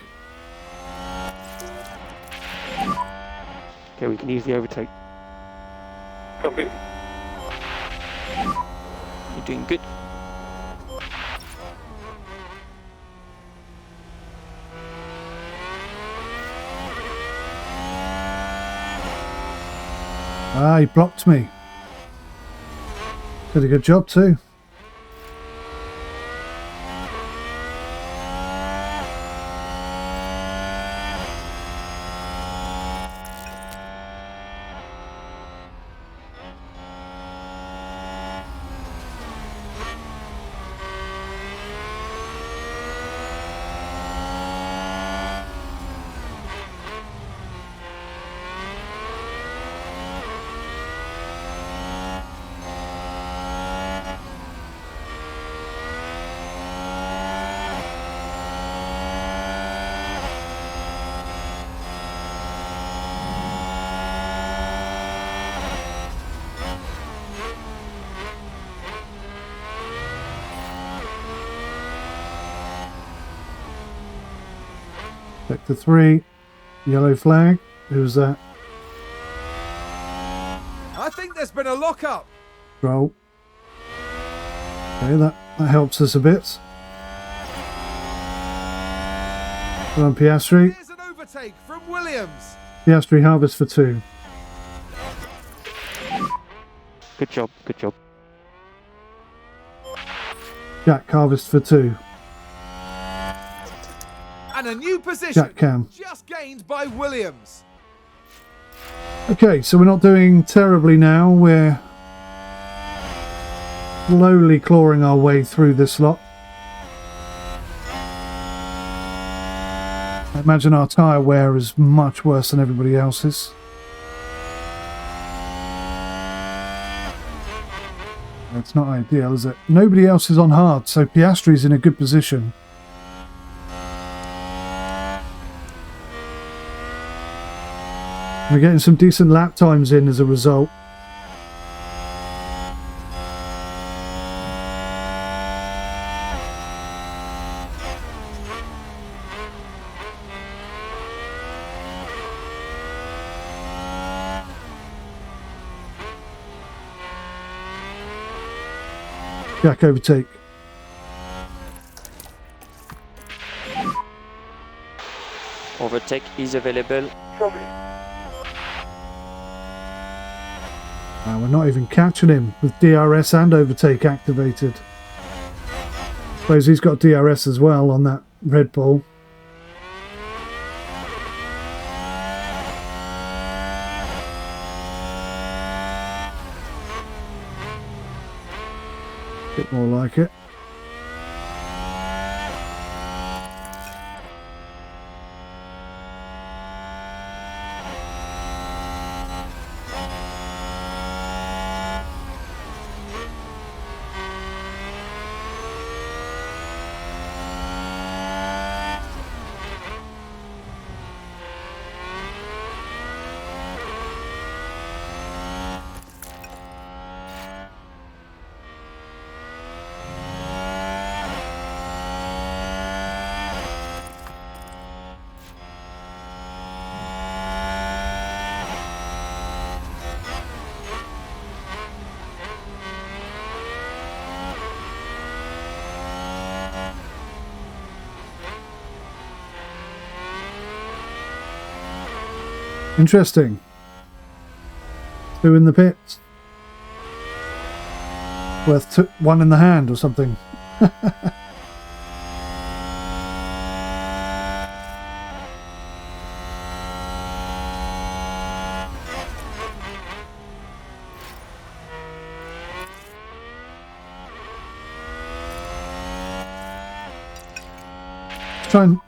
Okay, we can easily overtake. Copy. You're doing good. Ah, he blocked me. Did a good job too. Sector 3, yellow flag. Who's that? I think there's been a lock-up. Roll. Okay, that helps us a bit. Well on Piastri. Here's an overtake from Williams. Piastri harvest for 2. Good job, good job. Jack harvest for 2. And a new position Jack Cam. just gained by Williams. Okay, so we're not doing terribly now. We're slowly clawing our way through this lot. I imagine our tyre wear is much worse than everybody else's. It's not ideal, is it? Nobody else is on hard, so Piastri's in a good position. We're getting some decent lap times in as a result. Jack overtake. Overtake is available. Copy. We're not even catching him with DRS and overtake activated. Suppose he's got DRS as well on that Red Bull. Bit more like it. Interesting. 2 in the pits. Worth 1 in the hand or something.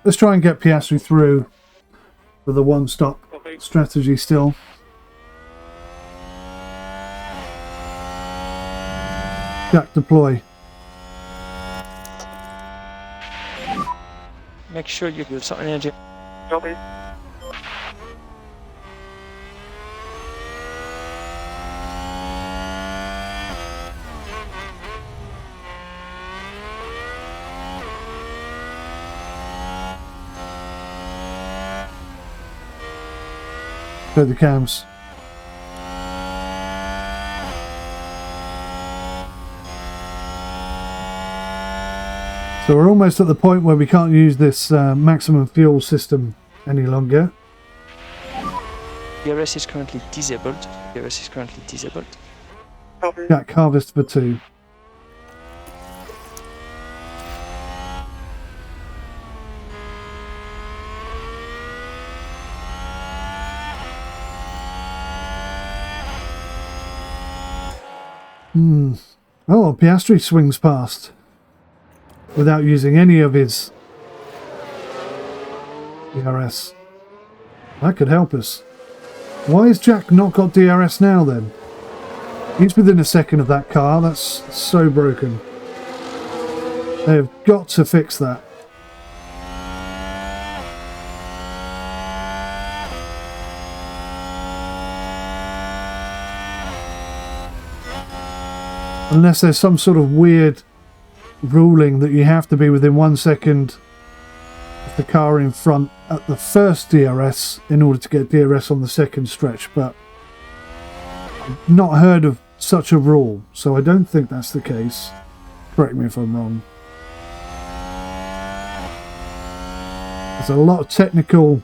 Let's try and get Piastri through with a 1 stop. Copy. strategy still. Jack, deploy. Make sure you build some energy. Copy. Go the cams. So we're almost at the point where we can't use this maximum fuel system any longer. DRS is currently disabled. DRS is currently disabled. Copy. Jack, harvest for 2. Oh, Piastri swings past without using any of his DRS. That could help us. Why has Jack not got DRS now then? He's within a second of that car. That's so broken. They've got to fix that. Unless there's some sort of weird ruling that you have to be within 1 second of the car in front at the first DRS in order to get DRS on the second stretch, but I've not heard of such a rule, so I don't think that's the case. Correct me if I'm wrong. There's a lot of technical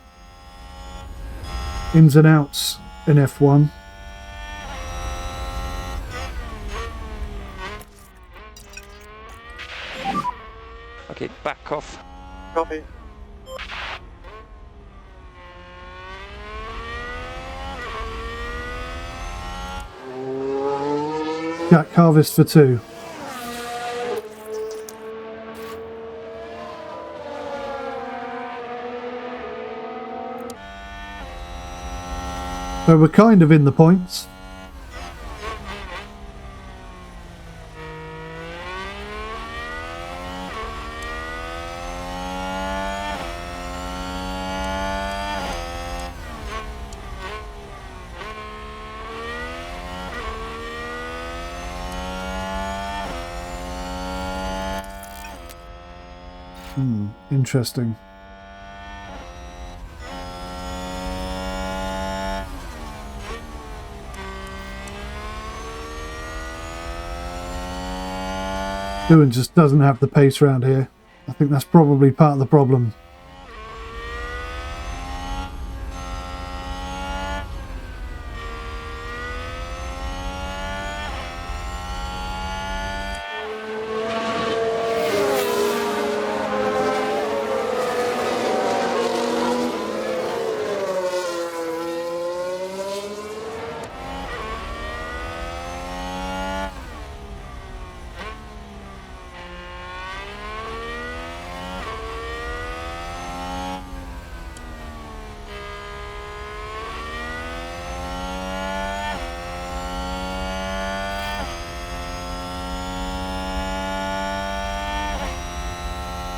ins and outs in F1. Okay, back off. Copy. Jack, harvest for 2. So we're kind of in the points. Interesting. Lewin just doesn't have the pace around here. I think that's probably part of the problem.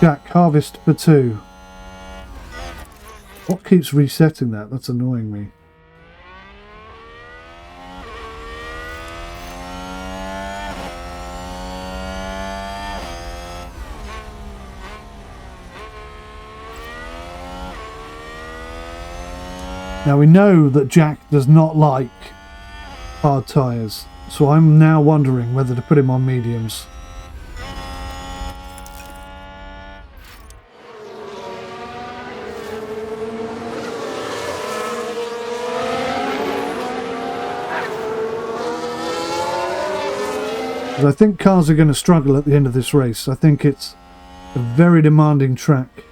Jack, harvest for 2. What keeps resetting that? That's annoying me. Now we know that Jack does not like hard tyres, so I'm now wondering whether to put him on mediums. I think cars are going to struggle at the end of this race. I think it's a very demanding track.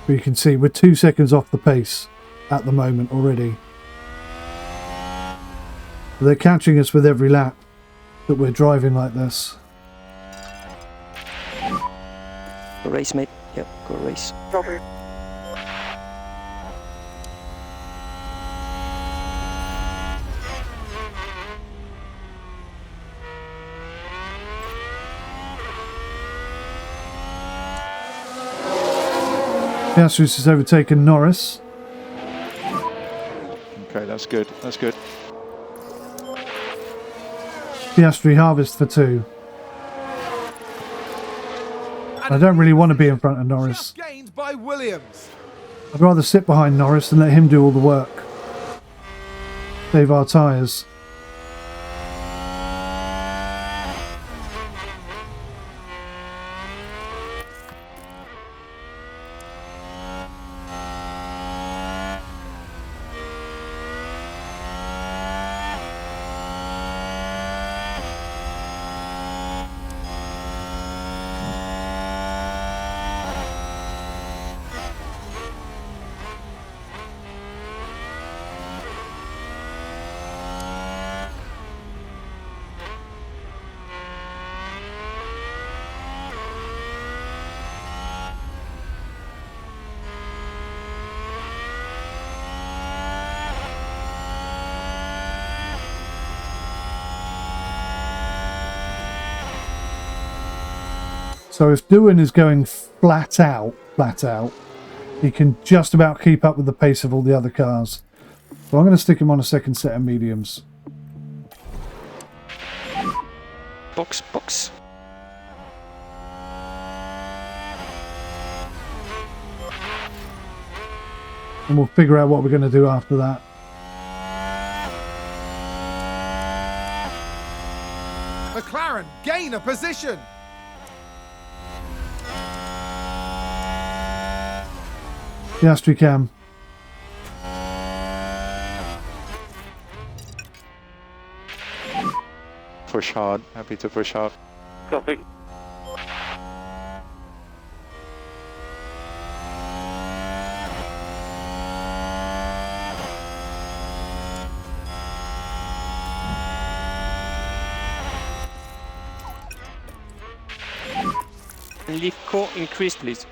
But you can see we're 2 seconds off the pace at the moment already. They're catching us with every lap that we're driving like this. Go race, mate. Yep, go race. Copy. Piastri's has overtaken Norris. Okay, that's good. That's good. Piastri harvest for 2. I don't really want to be in front of Norris. Just gained by Williams. I'd rather sit behind Norris and let him do all the work. Save our tyres. So if Doohan is going flat out, he can just about keep up with the pace of all the other cars. So I'm going to stick him on a second set of mediums. Box, box. And we'll figure out what we're going to do after that. McLaren gain a position. Piastri cam. Push hard. Happy to push hard. Copy. 𝐒𝐢𝐦 increase, please.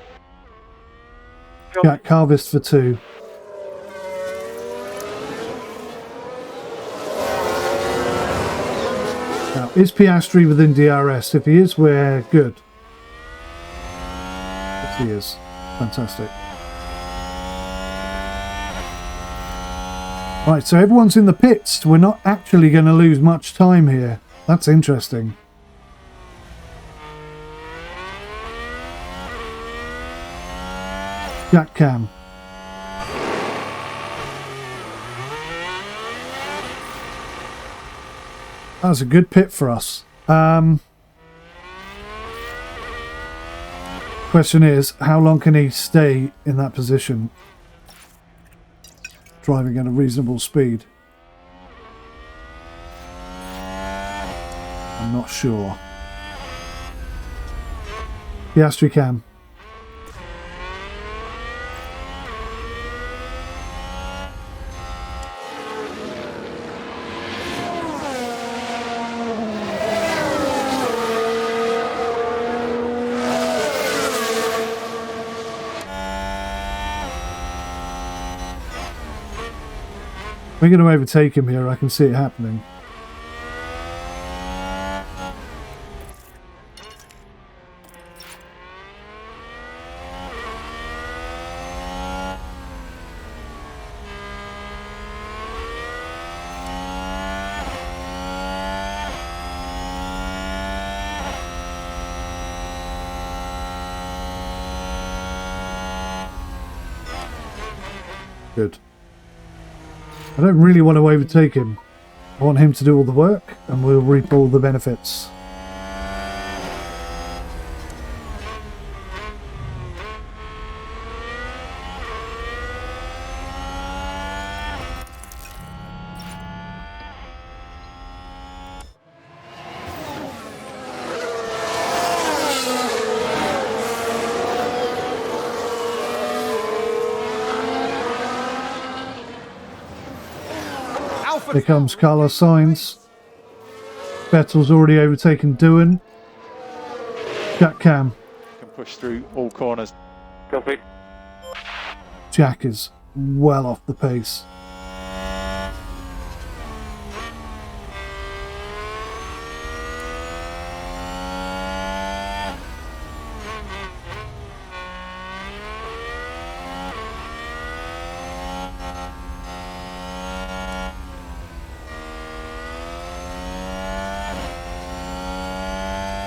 Jack harvest for 2. Now, is Piastri within DRS? If he is, we're good. Yes, he is. Fantastic. Right, so everyone's in the pits. We're not actually going to lose much time here. That's interesting. Jack cam. That was a good pit for us. Question is, how long can he stay in that position? Driving at a reasonable speed. I'm not sure. Piastri cam. We're going to overtake him here. I can see it happening. Good. I don't really want to overtake him. I want him to do all the work and we'll reap all the benefits. Here comes Carlos Sainz. Vettel's already overtaken Doohan. Jack Cam. Can push through all corners. Copy. Jack is well off the pace.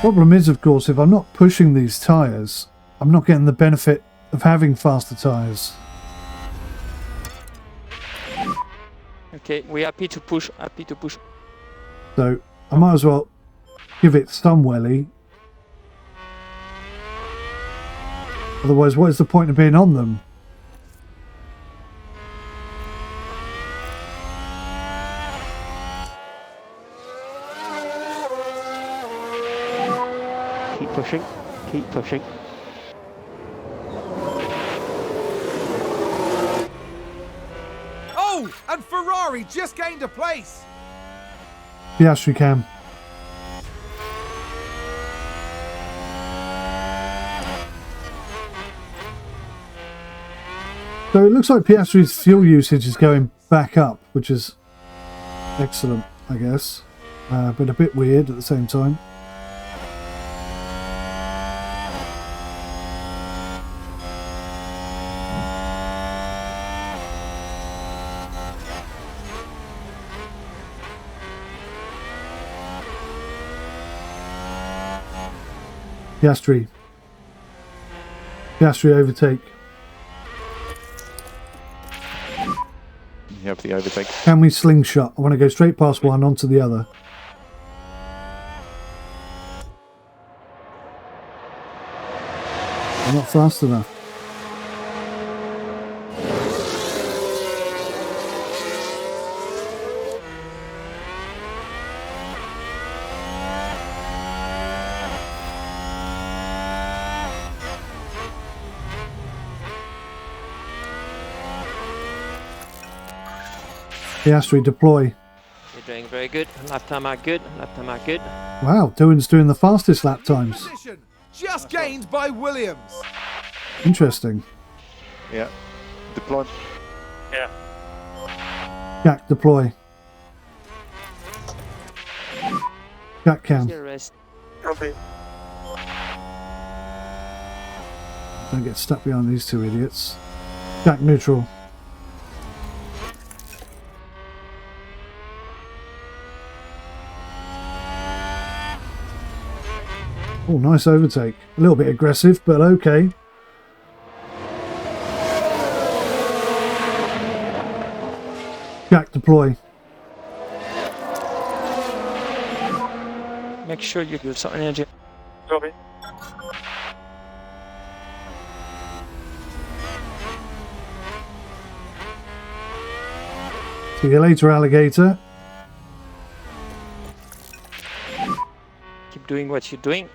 Problem is, of course, if I'm not pushing these tyres, I'm not getting the benefit of having faster tyres. Okay, we're happy to push, So I might as well give it some welly. Otherwise, what is the point of being on them? Keep pushing, keep pushing. Oh, and Ferrari just gained a place. Piastri Cam. So it looks like Piastri's fuel usage is going back up, which is excellent, I guess. But a bit weird at the same time. Piastri. Piastri overtake. You have the overtake. Can we slingshot? I want to go straight past one onto the other. I'm not fast enough. Piastri, deploy. You're doing very good. Lap time are good. Lap time are good. Wow, Doohan's doing the fastest lap times. Position just gained by Williams. Interesting. Yeah. Deploy. Yeah. Jack, deploy. Jack Cam. Your rest. Copy. Don't get stuck behind these two idiots. Jack, neutral. Oh, nice overtake. A little bit aggressive, but okay. Jack, deploy. Make sure you give some energy. Copy. See you later, alligator. Keep doing what you're doing.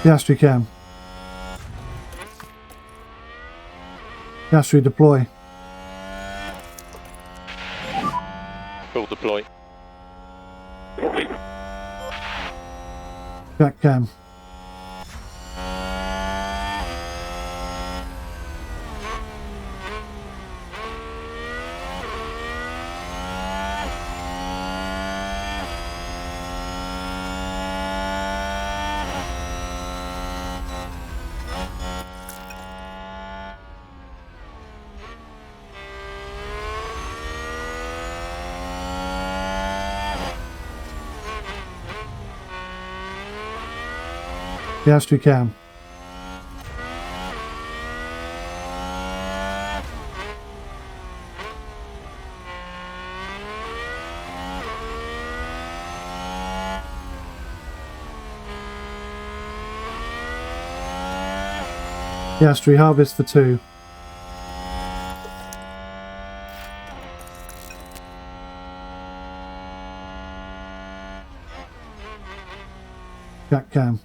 Piastri Cam. Piastri, deploy. Full deploy. Jack Cam. Piastri Cam. Piastri, harvest for 2. Jack Cam.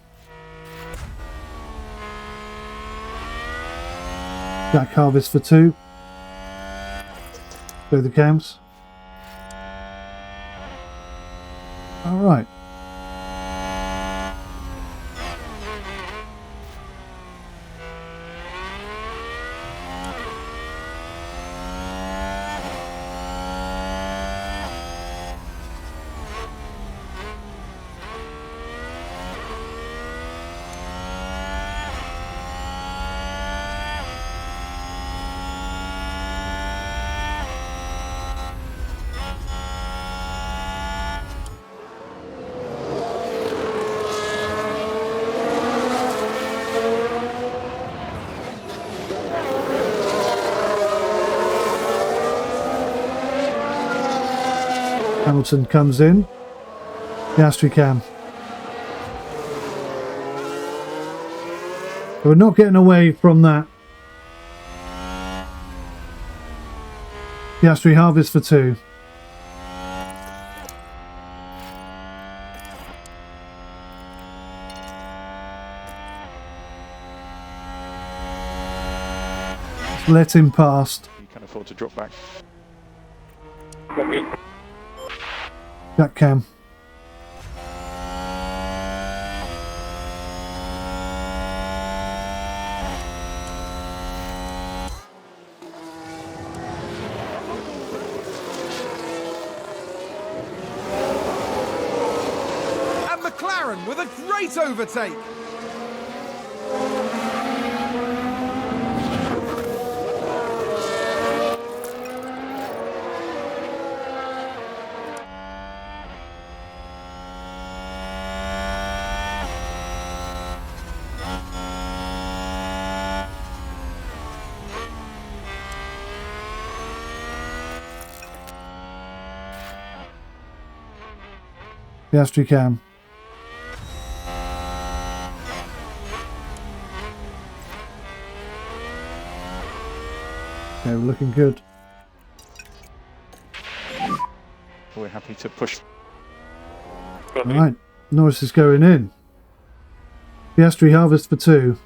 Jack Harvest for 2. Go the cams. Alright. Hamilton comes in. Piastri cam. We're not getting away from that. Piastri Harvest for 2. Let him past. You can afford to drop back. Copy. Jack cam. And McLaren with a great overtake. Piastri cam. Okay, we're looking good. We're happy to push. Copy. Alright, Norris is going in. Piastri Harvest for 2.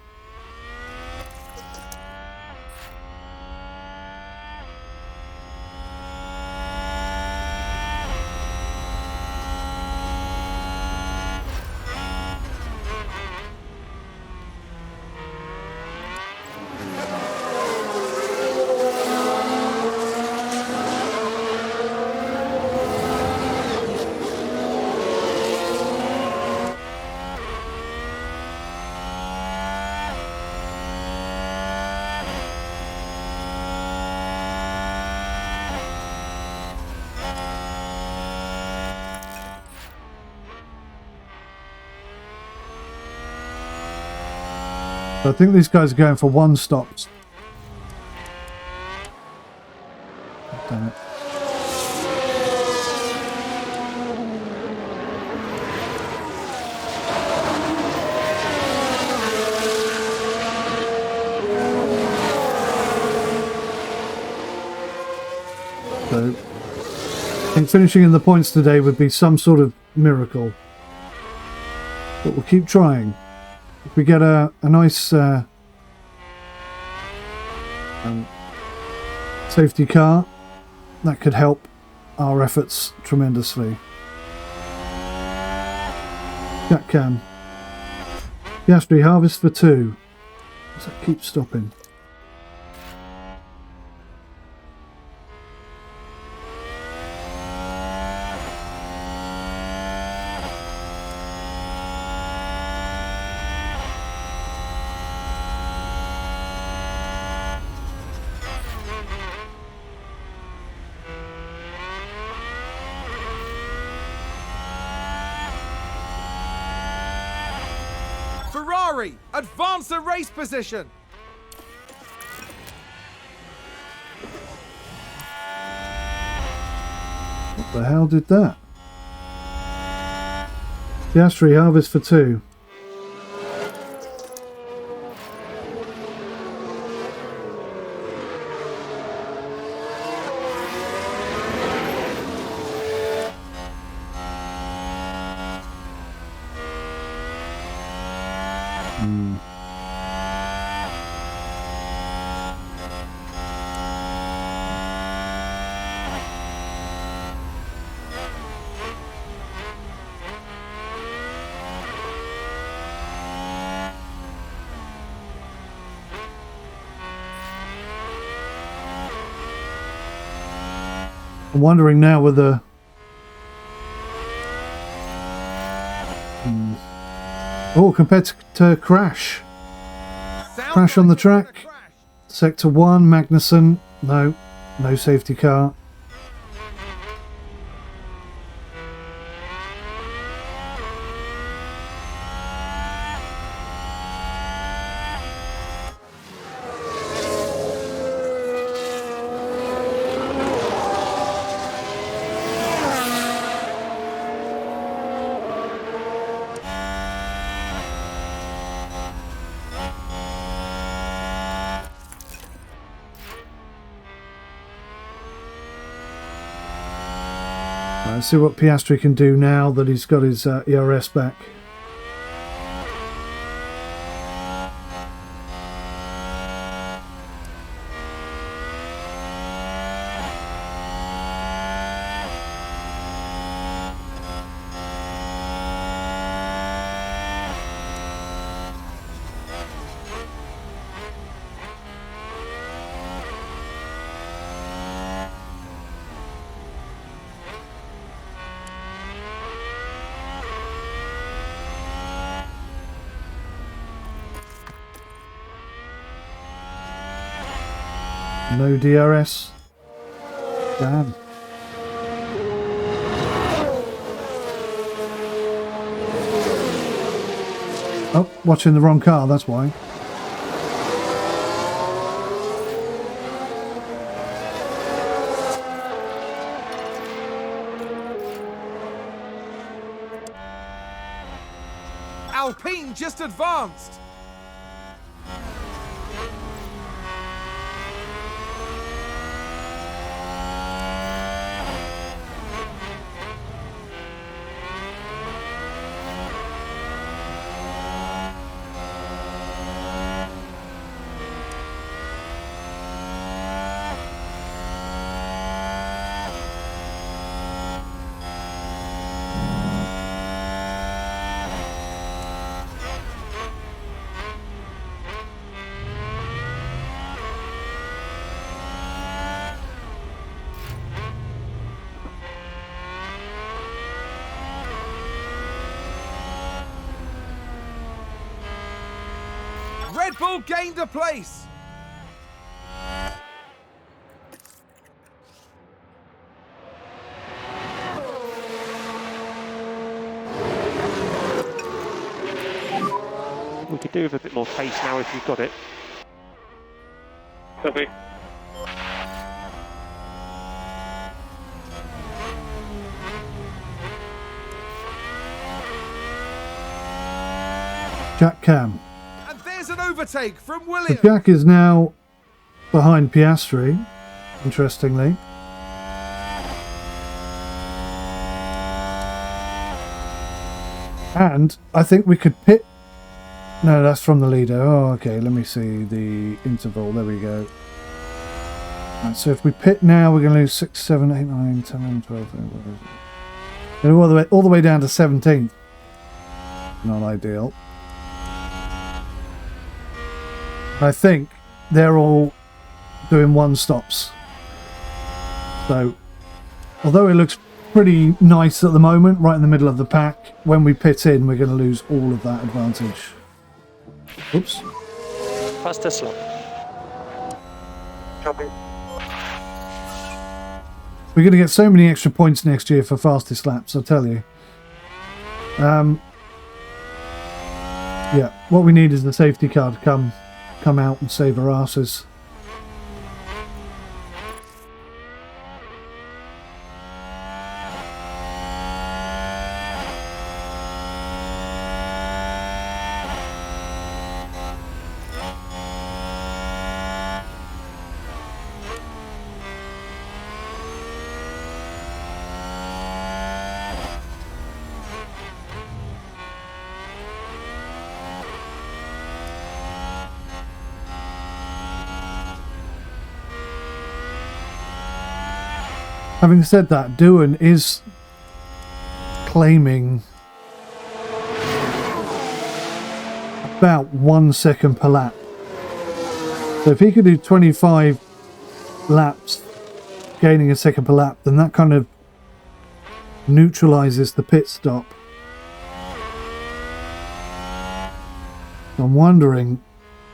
I think these guys are going for 1 stops. Damn it. So, I think finishing in the points today would be some sort of miracle. But we'll keep trying. If we get a nice safety car, that could help our efforts tremendously. Jack cam. Piastri Harvest for 2. Does that keep stopping? Ferrari advance the race position. What the hell did that? Piastri Harvest for 2. I'm wondering now whether... Oh, compared to Crash. Crash on the track. Sector 1, Magnussen. No safety car. Let's see what Piastri can do now that he's got his ERS back. No DRS. Damn. Oh, watching the wrong car, that's why. Alpine just advanced. Red Bull gained a place. We could do with a bit more pace now if you've got it. Copy. Jack Cam. And there's an overtake from So Williams. Jack is now behind Piastri, interestingly. And I think we could pit... No, that's from the leader. Oh, okay, let me see the interval. There we go. Right, so if we pit now, we're going to lose 6, 7, 8, 9, 10, 11, 12, 13, all the way down to 17th. Not ideal. I think they're all doing one stops. So, although it looks pretty nice at the moment, right in the middle of the pack, when we pit in, we're going to lose all of that advantage. Oops. Fastest lap. Copy. We're going to get so many extra points next year for fastest laps, I'll tell you. Yeah, what we need is the safety car to come out and save our asses. Having said that, Doohan is claiming about 1 second per lap. So if he could do 25 laps gaining a second per lap, then that kind of neutralizes the pit stop. I'm wondering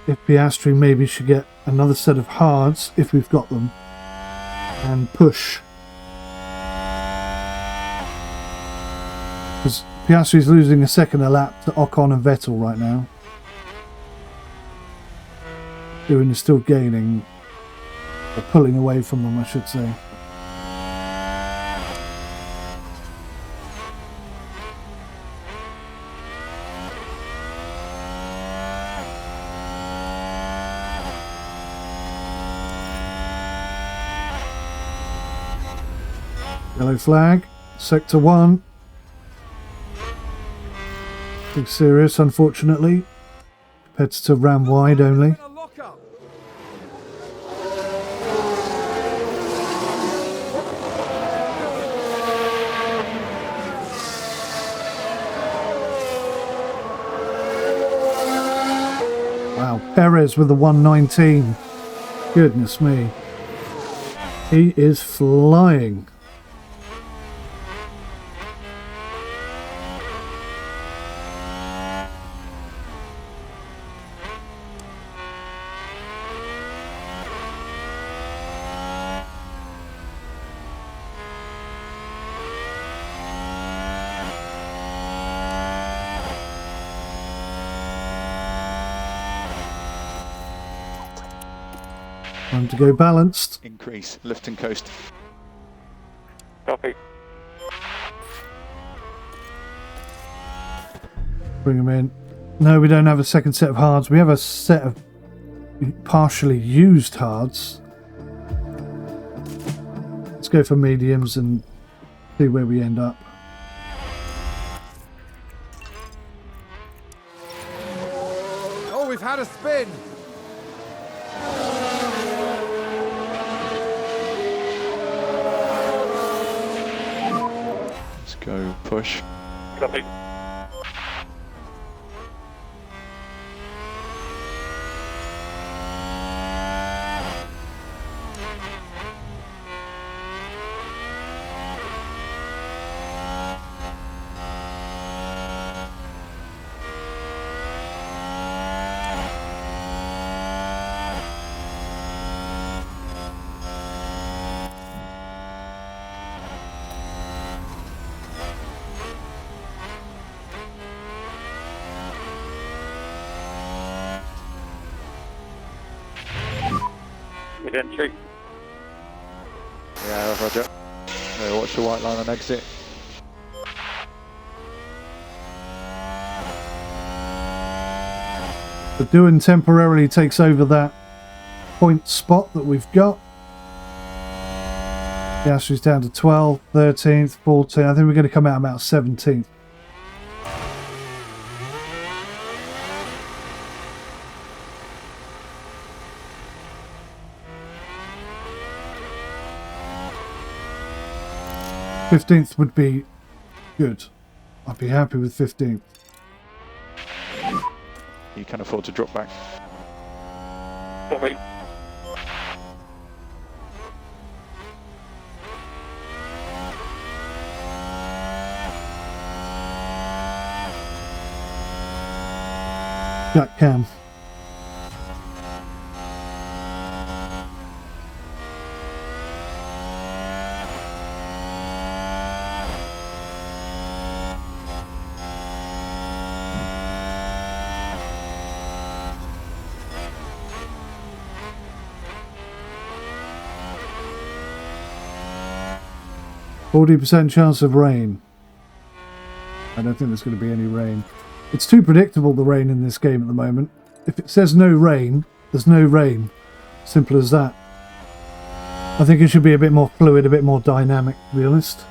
if Piastri maybe should get another set of hards, if we've got them, and push. Because Piastri's losing a second a lap to Ocon and Vettel right now. Doing is still gaining, or pulling away from them, I should say. Yellow flag, sector 1. Big serious, unfortunately. Competitor ran wide only. Wow, Perez with the 119. Goodness me. He is flying. Time to go balanced. Increase, lift and coast. Copy. Bring them in. No, we don't have a second set of hards. We have a set of partially used hards. Let's go for mediums and see where we end up. Oh, we've had a spin. Let's go push. Copy. Entry. Yeah, roger. Watch the white line on exit. The Doohan temporarily takes over that point spot that we've got. Piastri's down to 12th, 13th, 14th. I think we're going to come out about 17th. '15th would be good. I'd be happy with 15th. You can afford to drop back. Copy. Jack Cam. %40 chance of rain. I don't think there's going to be any rain. It's too predictable, the rain in this game at the moment. If it says no rain, there's no rain. Simple as that. I think it should be a bit more fluid, a bit more dynamic, to be honest.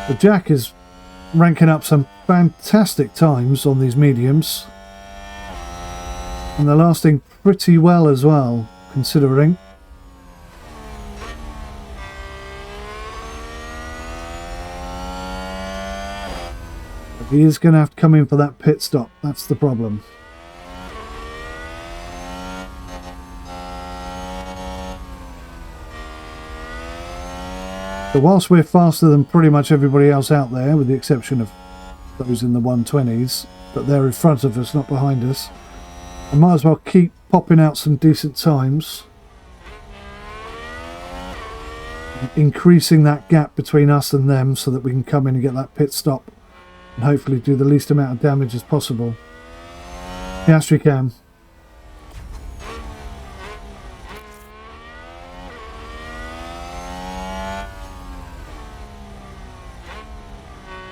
But Jack is ranking up some fantastic times on these mediums. And they're lasting pretty well as well, considering. But he is going to have to come in for that pit stop. That's the problem. So whilst we're faster than pretty much everybody else out there, with the exception of those in the 120s, but they're in front of us, not behind us, I might as well keep popping out some decent times, increasing that gap between us and them so that we can come in and get that pit stop and hopefully do the least amount of damage as possible. Piastri cam.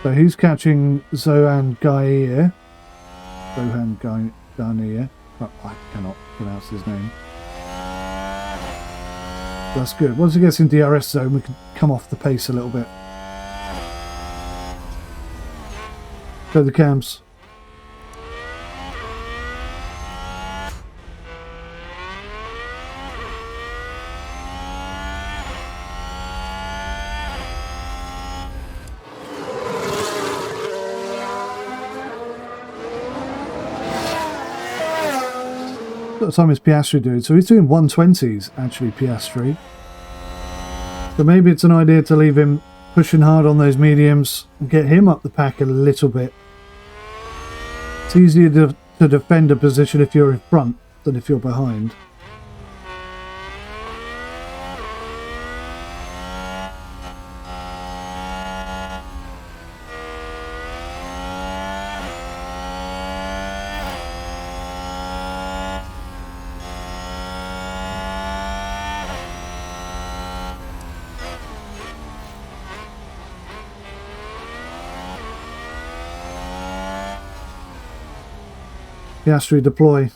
So he's catching 𝐒𝐢𝐦 𝐔𝐊. I cannot pronounce his name. That's good. Once he gets in DRS zone, we can come off the pace a little bit. Go the cams. What time is Piastri doing? So he's doing 120s, actually, Piastri. So maybe it's an idea to leave him pushing hard on those mediums and get him up the pack a little bit. It's easier to defend a position if you're in front than if you're behind. Piastri deploy.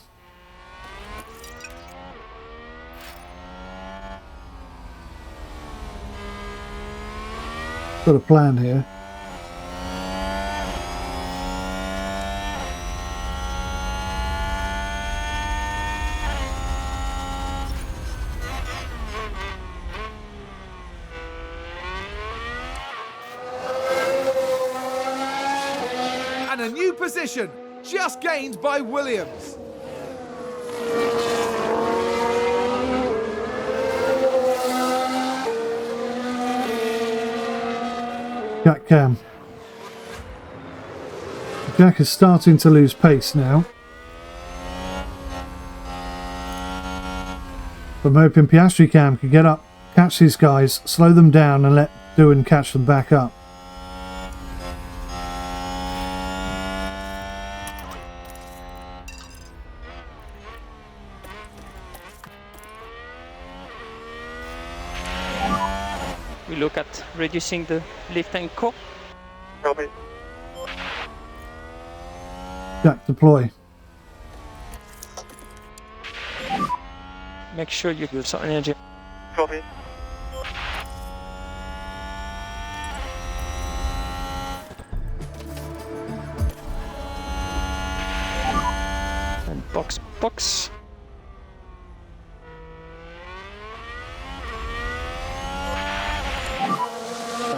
Got a plan here. And a new position, just gained by Williams. Jack cam. Jack is starting to lose pace now. I'm hoping Piastri cam can get up, catch these guys, slow them down and let Doohan catch them back up. We look at reducing the lift and core. Copy. Jack deploy. Make sure you use some energy. Copy. And box, box.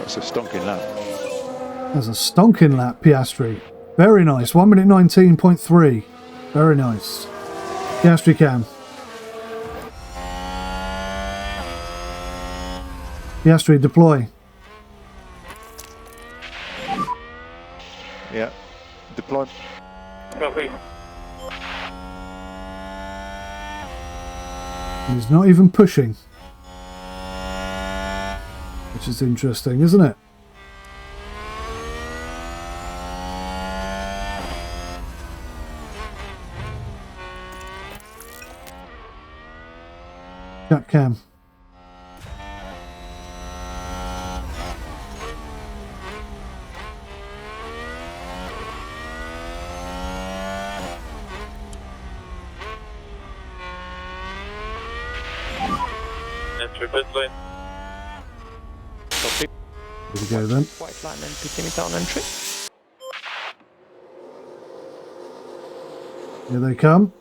That's a stonking lap. There's a stonking lap, Piastri. Very nice. 1 minute 19.3. Very nice. Piastri cam. Piastri deploy. Yeah. Deploy. Copy. He's not even pushing. Which is interesting, isn't it? Jack cam. Entry pit lane. Copy. Here we go then. White line and pit limit on entry. Here they come.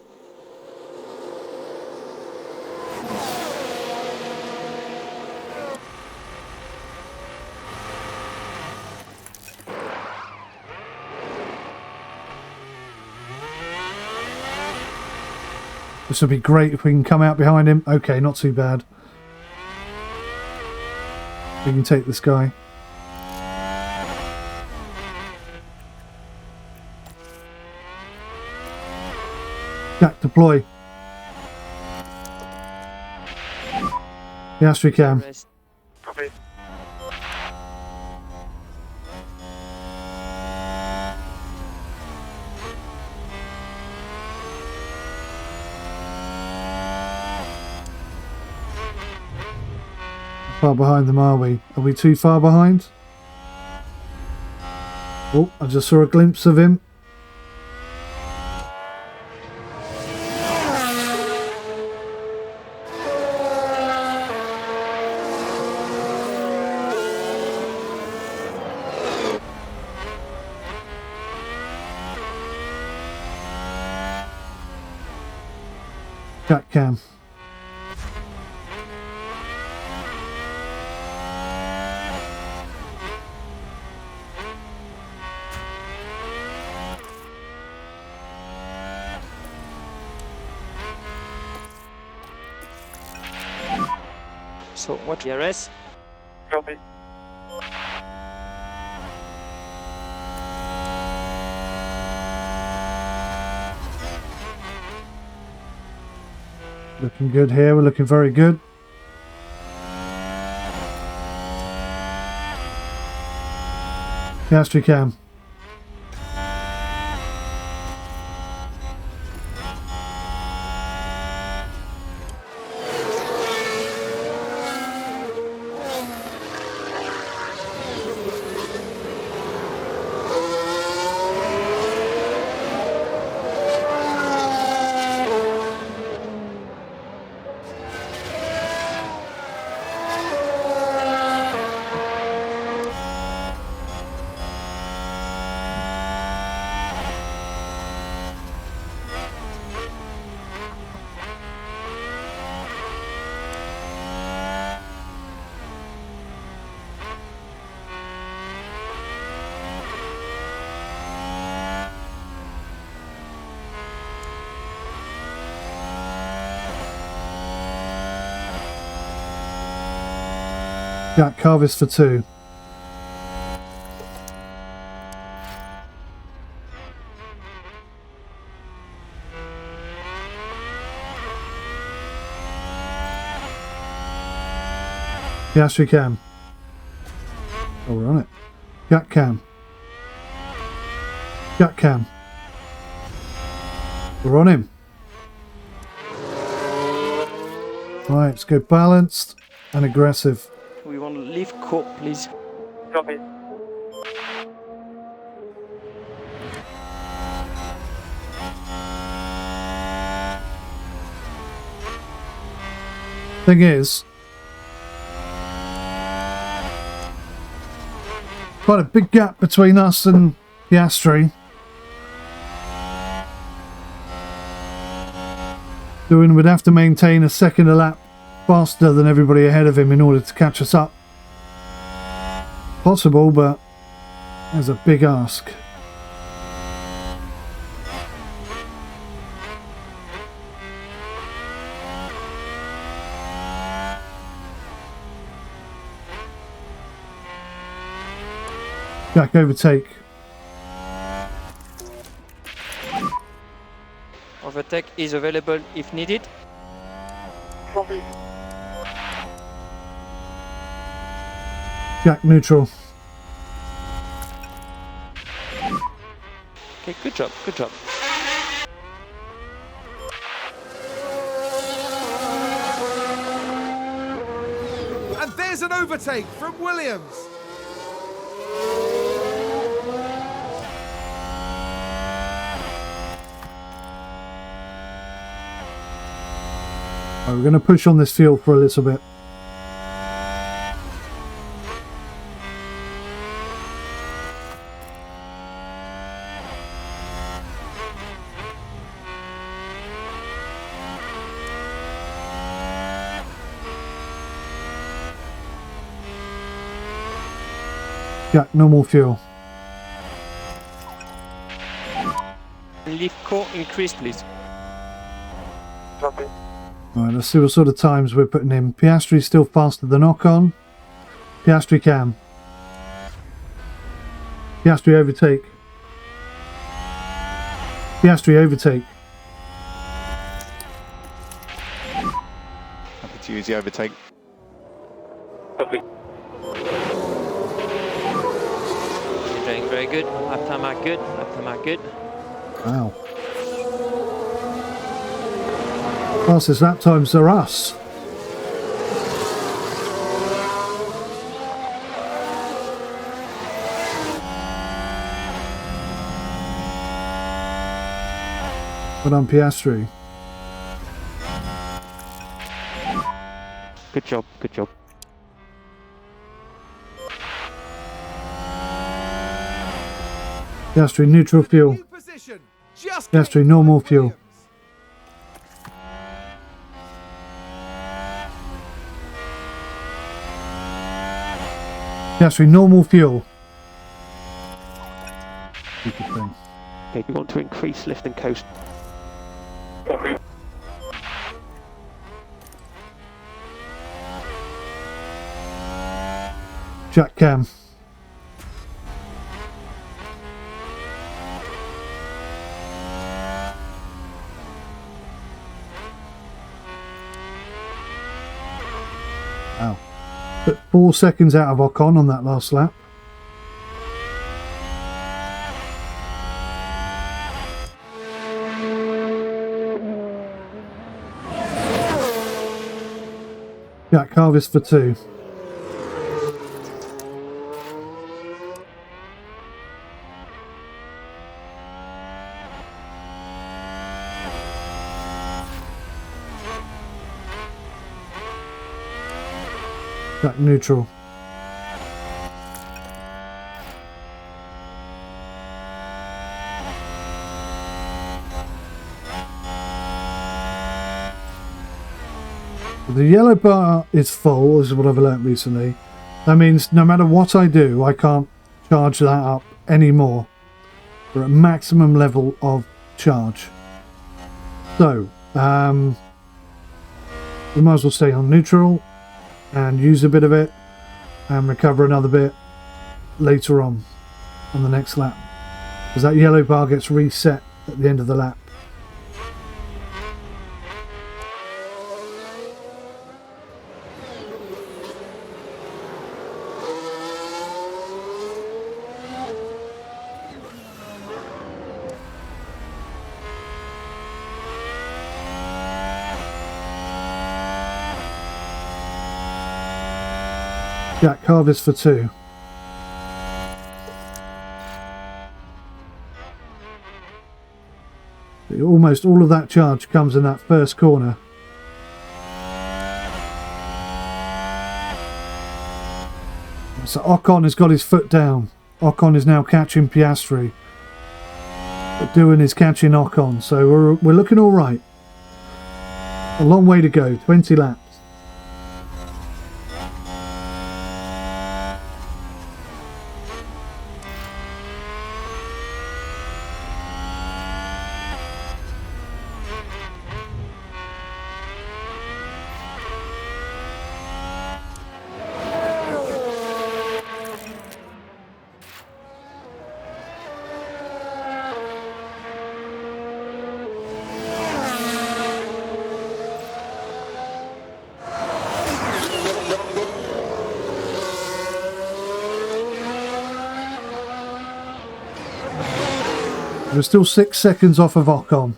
This would be great if we can come out behind him. Okay, not too bad. We can take this guy. Jack, deploy. Yes, we can. Rest. Copy. Far behind them, are we? Are we too far behind? Oh, I just saw a glimpse of him. Jack cam. So what? DRS. Copy. Looking good here. We're looking very good. Yes, we can. Jack, carve for 2. Yes, we can. Oh, we're on it. Jack cam. Jack cam. We're on him. Right, let's go balanced and aggressive. We want to leave core, please. Copy. Thing is, quite a big gap between us and Piastri. Doing would have to maintain a second a lap faster than everybody ahead of him in order to catch us up. Possible, but there's a big ask. Jack, overtake. Overtake is available if needed. Copy. Jack, neutral. Okay, good job, good job. And there's an overtake from Williams. Right, we're going to push on this field for a little bit. Jack, no more fuel. Leave core increase, please. Copy. Right, let's see what sort of times we're putting in. Piastri still faster than Ocon. Piastri cam. Piastri overtake. Piastri overtake. Happy to use the overtake. Copy. You're doing very good. Lap time out good. Lap time out good. Wow. Fastest lap times are us. But on Piastri. Good job. Good job. Piastri neutral fuel. New position. Just Piastri gained normal by fuel. Williams. Piastri normal fuel. Stupid thing. Okay, we want to increase lift and coast. Copy. Jack cam. Wow. Put 4 seconds out of Ocon on that last lap. Jack Carvis for 2. Jack neutral. The yellow bar is full, this is what I've learnt recently. That means no matter what I do, I can't charge that up anymore. We're at maximum level of charge. So, we might as well stay on neutral and use a bit of it and recover another bit later on the next lap. Because that yellow bar gets reset at the end of the lap. Jack Carvis for 2. Almost all of that charge comes in that first corner. So Ocon has got his foot down. Ocon is now catching Piastri. But Doohan is catching Ocon. So we're looking all right. A long way to go. 20 laps. We're still 6 seconds off of Ocon.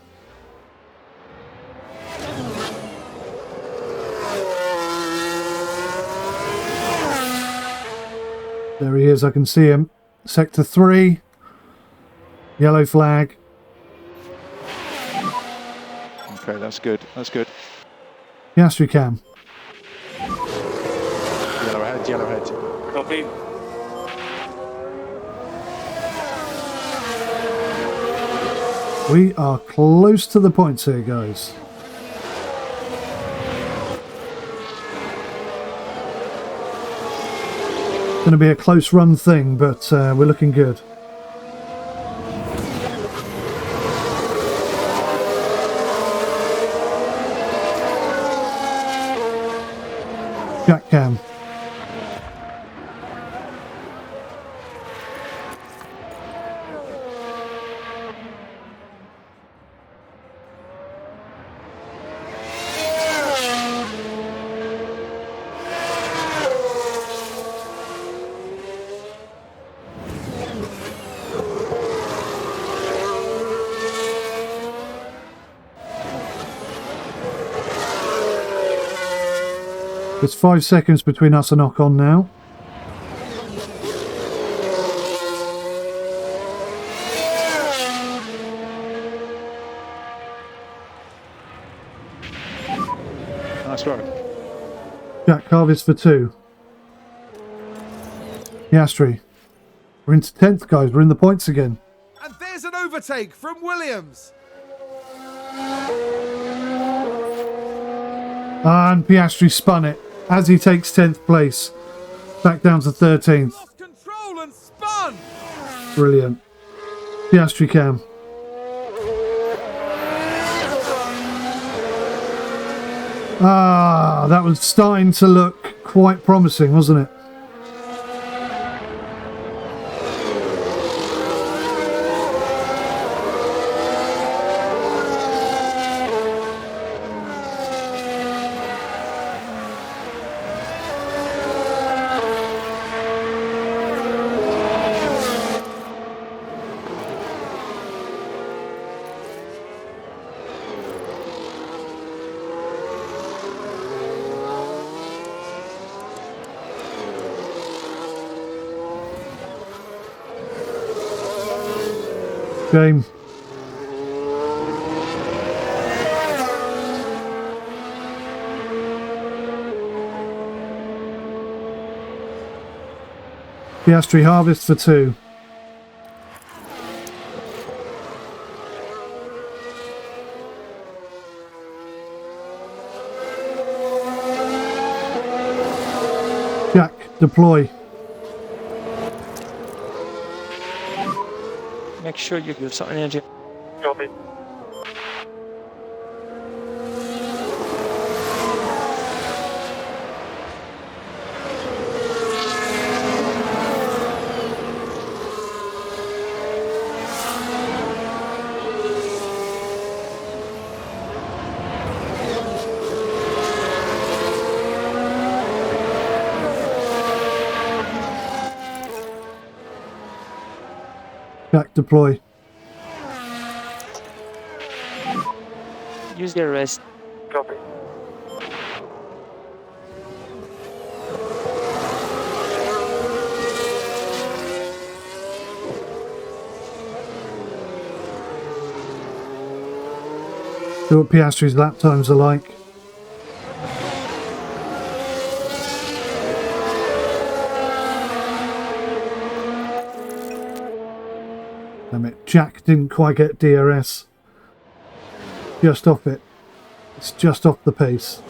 There he is, I can see him. Sector 3. Yellow flag. Okay, that's good. That's good. Piastri cam. Yellow ahead, yellow ahead. Copy. We are close to the points here, guys. Going to be a close run thing, but we're looking good. Jack Cam. There's 5 seconds between us and Ocon now. Nice work. Jack Carvis for 2. Piastri. We're into 10th, guys. We're in the points again. And there's an overtake from Williams. And Piastri spun it as he takes 10th place. Back down to 13th. Lost control and spun. Brilliant. Piastri Cam. Ah, that was starting to look quite promising, wasn't it? Game. Piastri harvest for 2. Jack, deploy. Make sure you give some energy. Copy. Jack, deploy. Use the rest. Copy. See what Piastri's lap times are like. Damn it, Jack didn't quite get DRS. Just off it. It's just off the pace.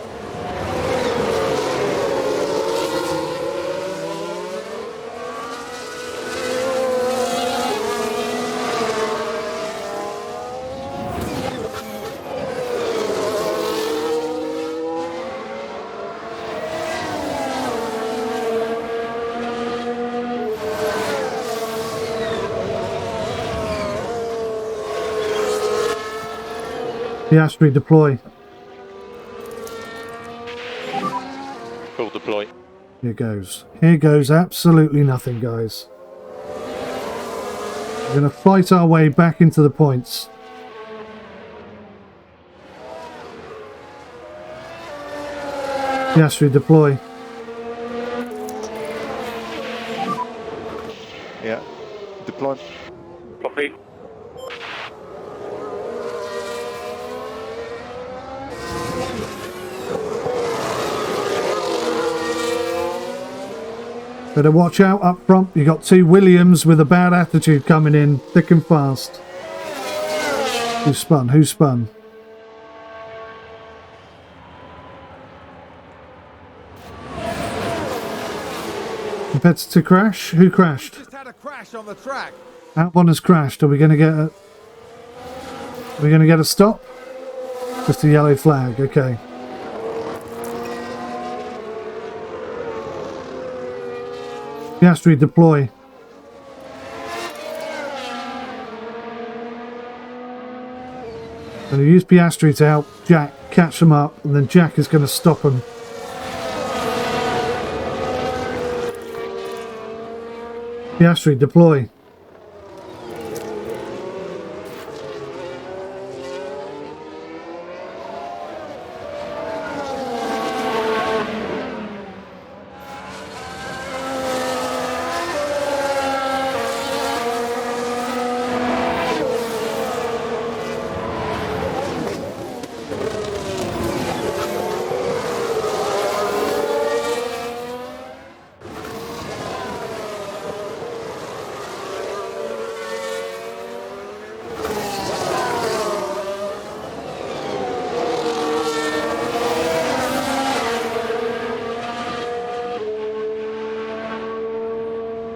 Piastri, deploy. Full deploy. Here goes. Here goes absolutely nothing, guys. We're going to fight our way back into the points. Piastri, deploy. Yeah. Deploy. Copy. Better watch out up front. You got 2 Williams with a bad attitude coming in thick and fast. Who spun? Who spun? Competitor crash? Who crashed? Just had a crash on the track. Albon has crashed. Are we going to get a... Are we going to get a stop? Just a yellow flag. Okay. Piastri, deploy. And you use Piastri to help Jack catch them up, and then Jack is going to stop them. Piastri, deploy.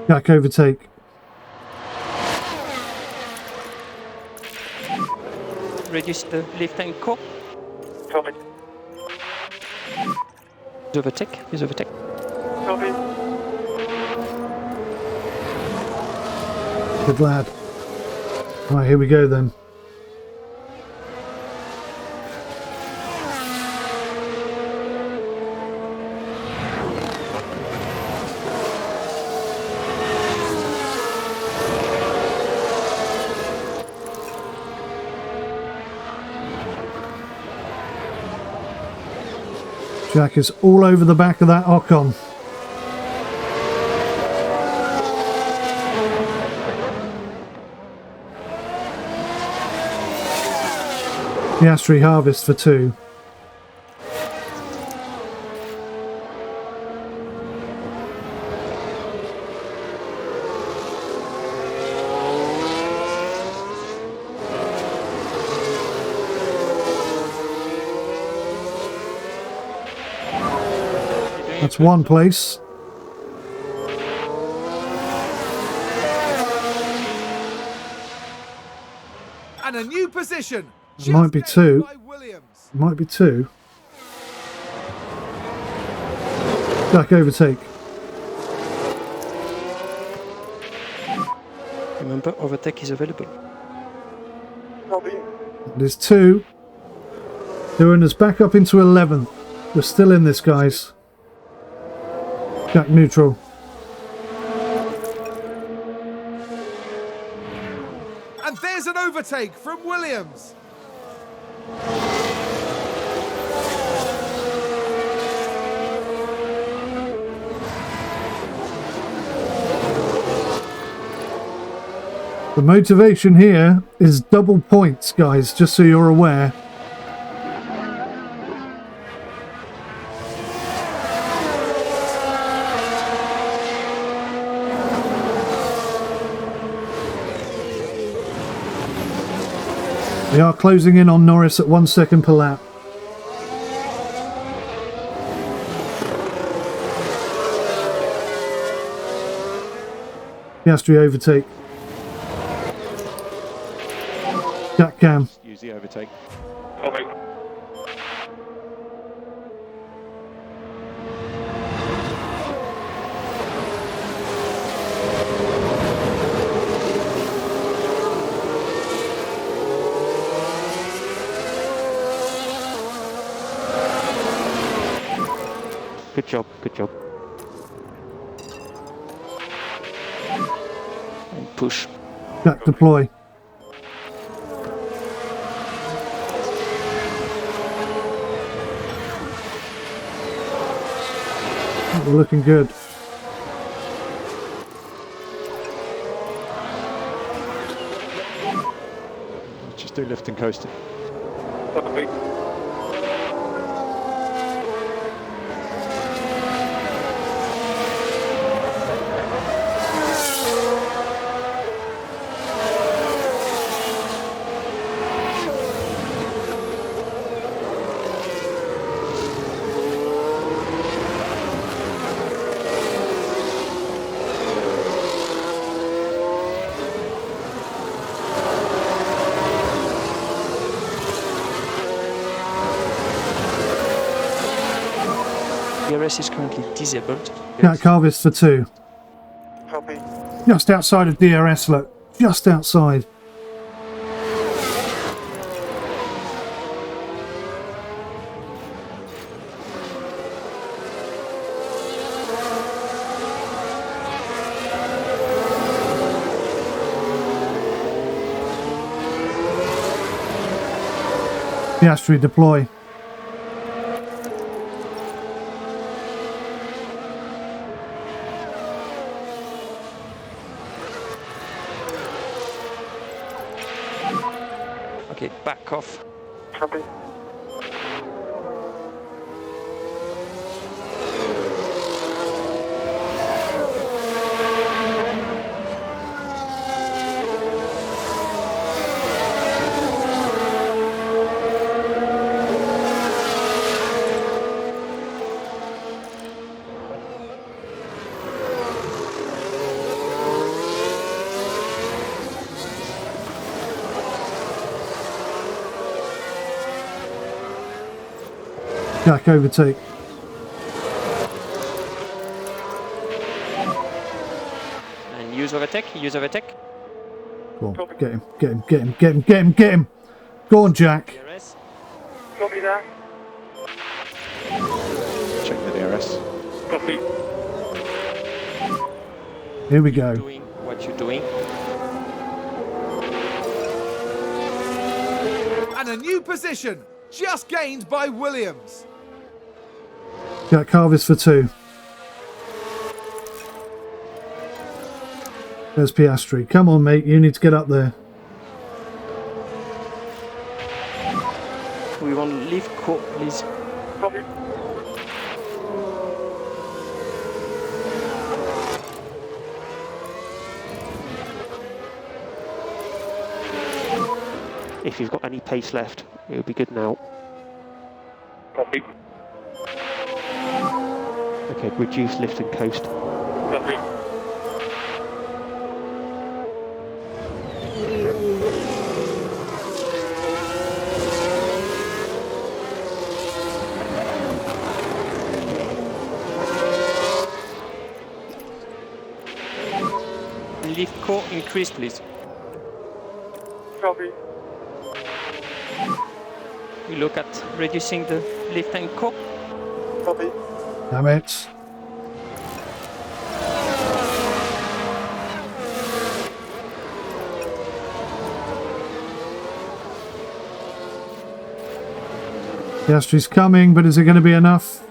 Jack, overtake. Reduce the lift and core. Copy. Overtake. Please overtake. Copy. Good lad. Right, here we go then. Jack is all over the back of that Ocon. Piastri harvest for 2. That's 1 place. And a new position. Might be 2. By Williams. Might be 2. Jack, overtake. Remember, overtake is available. Copy. There's 2. Doing us back up into 11th. We're still in this, guys. Jack, neutral. And there's an overtake from Williams. The motivation here is double points, guys, just so you're aware. We are closing in on Norris at 1 second per lap. Piastri overtake. Jack Cam. Use the overtake. Copy. Good job, good job. And push. Jack, deploy. We're looking good. Just do lift and coasting. Copy. DRS is currently disabled. Jack, harvest for 2. Just outside of DRS, look. Just outside. Piastri deploy. Okay, back off. Copy. Jack overtake. And use overtake, use overtake. Go on, get him, get him, get him, get him, get him, get him. Go on, Jack. DRS. Copy that. Check the DRS. Copy. Here we go. Doing what you're doing. And a new position, just gained by Williams. Jack Harvest for 2. There's Piastri. Come on, mate. You need to get up there. We want to leave court, please. Copy. If you've got any pace left, it would be good now. Copy. Okay, reduce lift and coast. Copy. Leave core increase, please. Copy. We look at reducing the lift and core. Copy. Damn it. Piastri's coming, but is it going to be enough?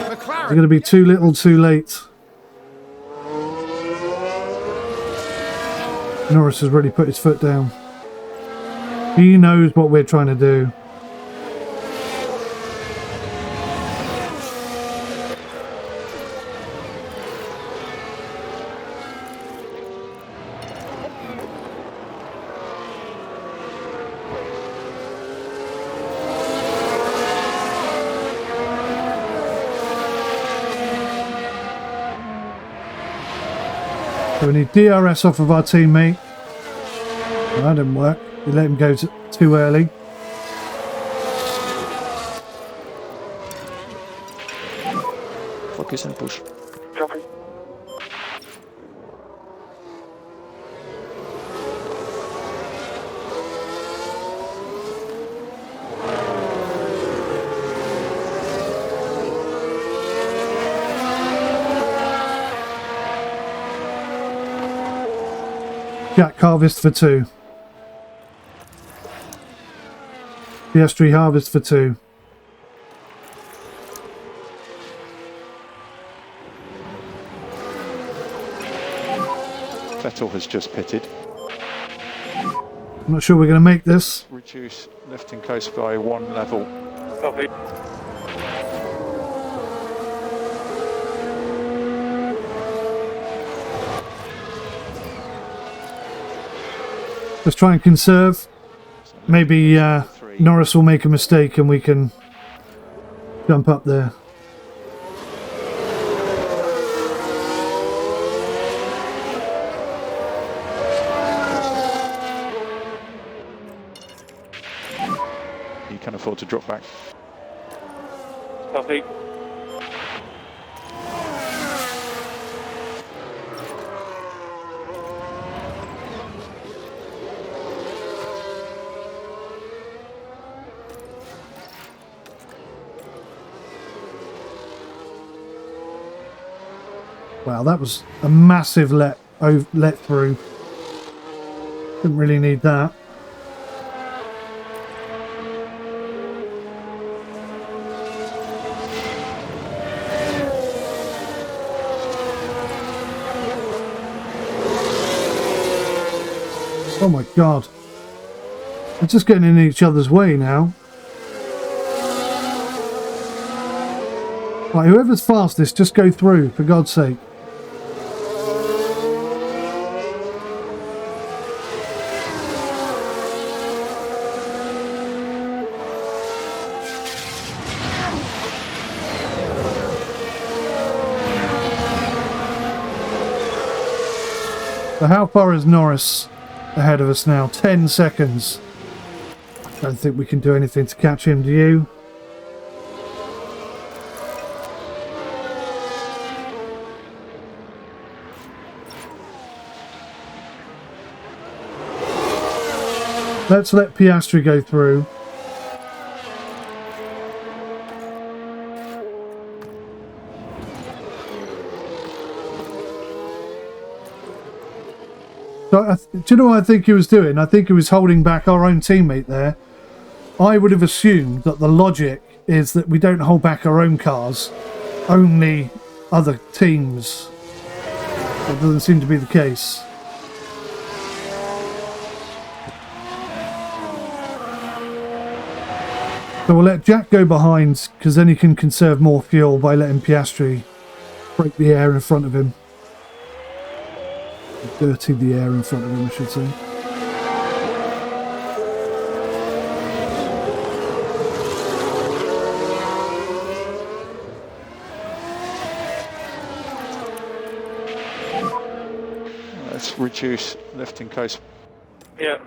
Is it going to be too little, too late? Norris has really put his foot down. He knows what we're trying to do. So we need DRS off of our teammate. Well, that didn't work. We let him go too early. Focus and push. Copy. Jack Harvest for 2. Piastri Harvest for 2. Vettel has just pitted. I'm not sure we're going to make this. Reduce lift and coast by 1 level. Copy. Let's try and conserve. Maybe Norris will make a mistake and we can jump up there. You can afford to drop back. Copy. Wow, that was a massive let through. Didn't really need that. Oh my god. They're just getting in each other's way now. Right, whoever's fastest, just go through, for God's sake. So how far is Norris ahead of us now? 10 seconds. Don't think we can do anything to catch him, do you? Let's let Piastri go through. So, do you know what I think he was doing? I think he was holding back our own teammate there. I would have assumed that the logic is that we don't hold back our own cars, only other teams. That doesn't seem to be the case. So we'll let Jack go behind, because then he can conserve more fuel by letting Piastri break the air in front of him. Dirty the air in front of him, I should say. Let's reduce lifting coast. Yeah.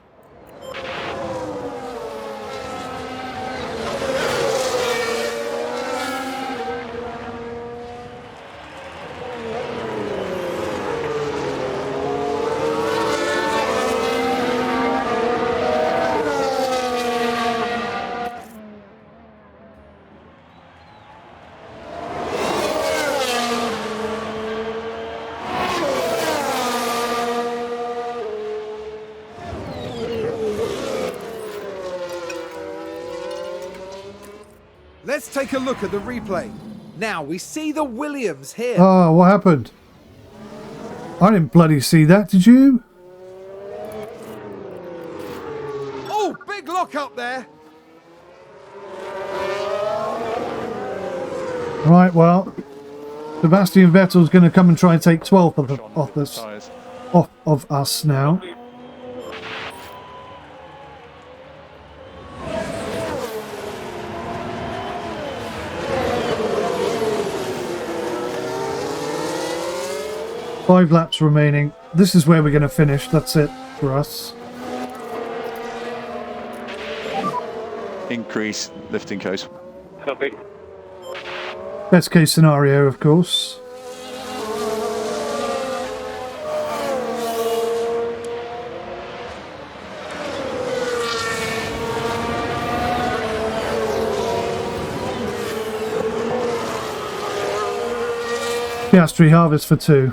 Let's take a look at the replay. Now we see the Williams here. Oh, what happened? I didn't bloody see that, did you? Oh, big lock up there. Right, well, Sebastian Vettel's going to come and try and take 12th off us now. Five laps remaining. This is where we're going to finish. That's it for us. Increase lifting coast. Copy. Best case scenario, of course. Piastri harvest for 2.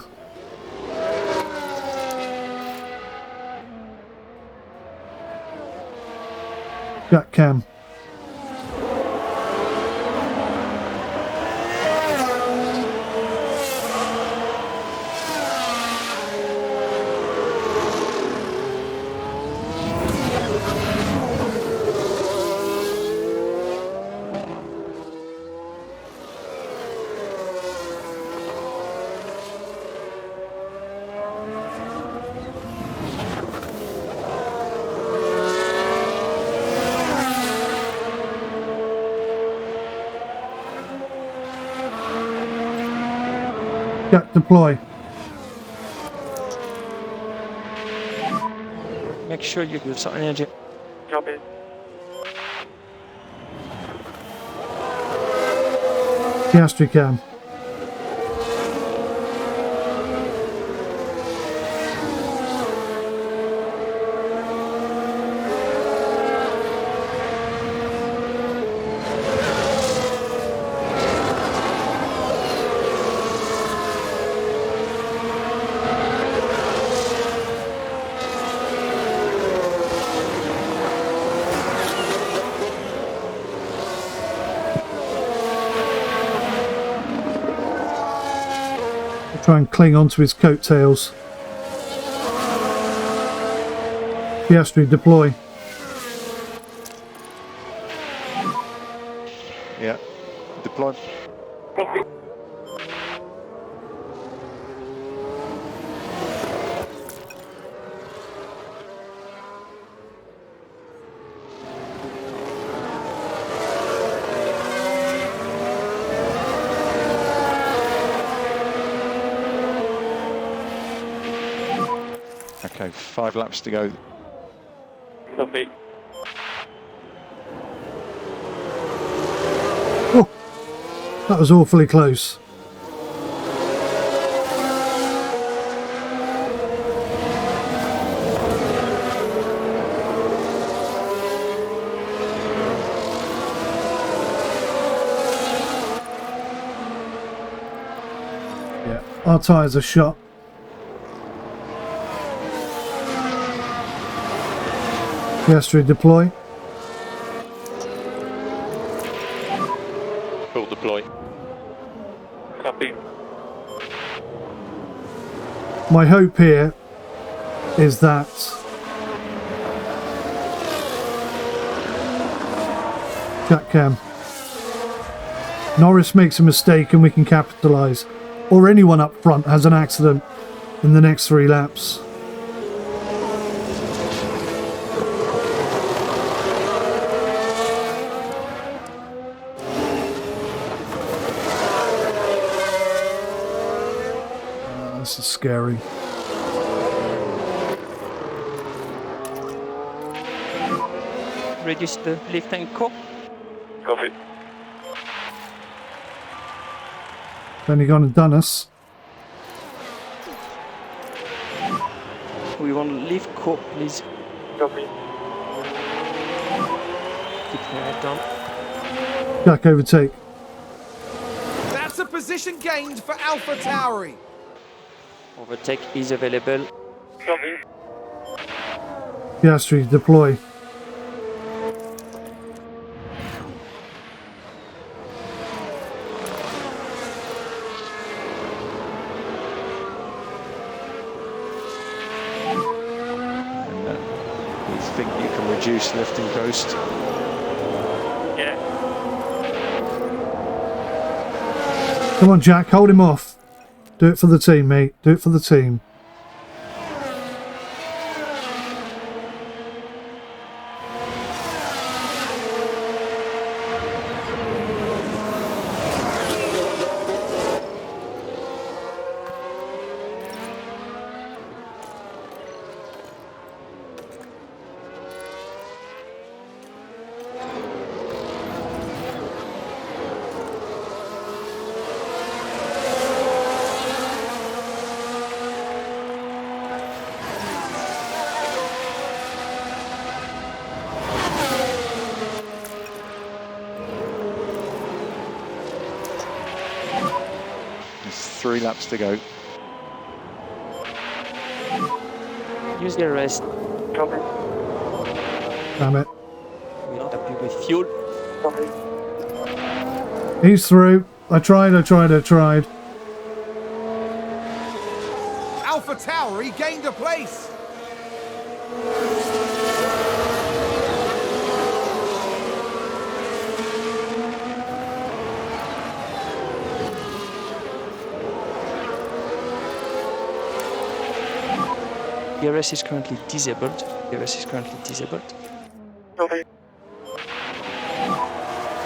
Got Cam. Jack, deploy. Make sure you give some energy. Copy. Piastri Cam. Try and cling onto his coattails. Piastri, deploy. Yeah. Deploy. Copy. Okay, 5 laps to go. Copy. Oh, that was awfully close. Yeah, our tyres are shot. Piastri, deploy. Full deploy. Copy. My hope here is that Jack Cam. Norris makes a mistake and we can capitalise. Or anyone up front has an accident in the next 3 laps. This is scary. Reduce the lift and co. Copy. Only gone and done us. We want to lift co, please. Copy. Keep your head down. Jack, overtake. That's a position gained for 𝐴lpha_Tauri. Overtake is available. Copy. Piastri, deploy. You think you can reduce lift and coast? Yeah. Come on, Jack, hold him off. Do it for the team, mate. Do it for the team. There's 3 laps to go. Use the rest. Copy. Damn it. We're not happy with fuel. Copy. He's through. I tried. 𝐴lpha_Tauri gained a place. DRS is currently disabled. DRS is currently disabled. Copy.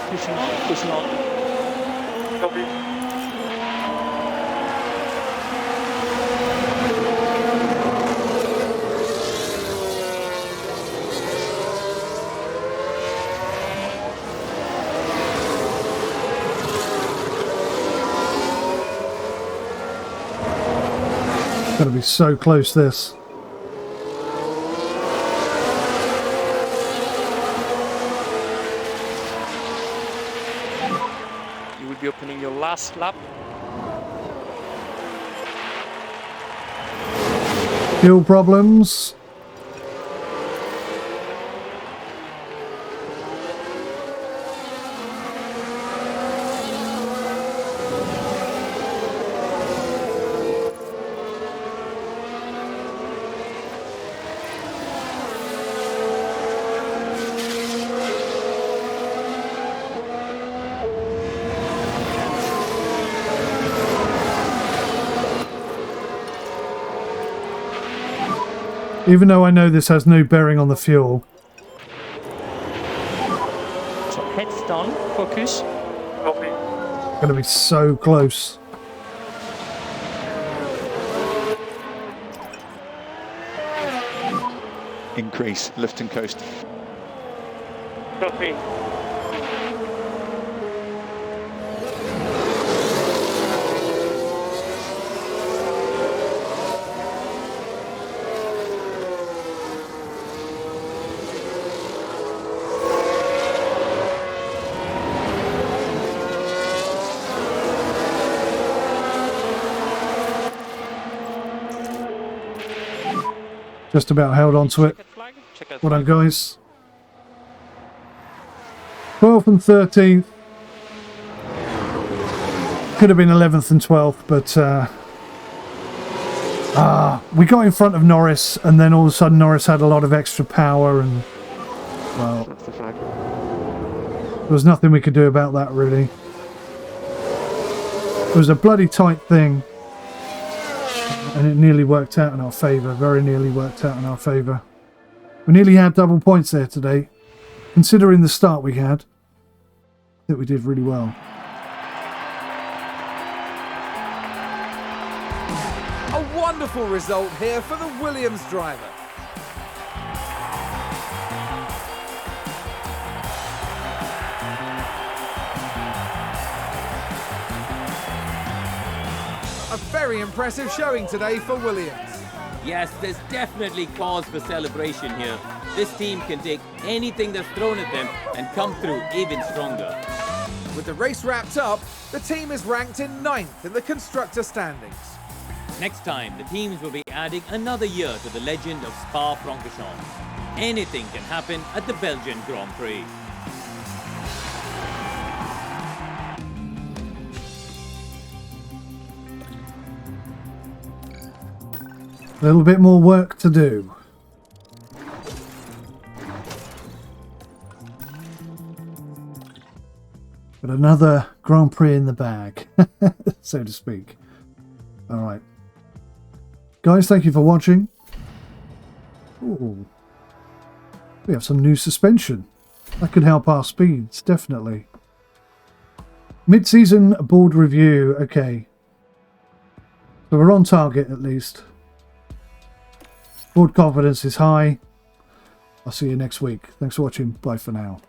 Pushing on. Copy. Gonna be so close, this. You will be opening your last lap. Fuel problems. Even though I know this has no bearing on the fuel. So heads down, focus. Copy. Going to be so close. Increase, lift and coast. Copy. Just about held on to it. Checkered flag. Checkered Well done, flag. guys. 12th and 13th. Could have been 11th and 12th, but we got in front of Norris, and then all of a sudden Norris had a lot of extra power, and well, That's the flag. there was nothing we could do about that, really. It was a bloody tight thing, and it nearly worked out in our favour. Very nearly worked out in our favour. We nearly had double points there today. Considering the start we had, I think we did really well. A wonderful result here for the Williams driver. A very impressive showing today for Williams. Yes, there's definitely cause for celebration here. This team can take anything that's thrown at them and come through even stronger. With the race wrapped up, the team is ranked in 9th in the constructor standings. Next time, the teams will be adding another year to the legend of Spa-Francorchamps. Anything can happen at the Belgian Grand Prix. A little bit more work to do. But another Grand Prix in the bag, so to speak. Alright. Guys, thank you for watching. Ooh. We have some new suspension. That could help our speeds, definitely. Mid-season board review. Okay. So we're on target at least. Board confidence is high. I'll see you next week. Thanks for watching. Bye for now.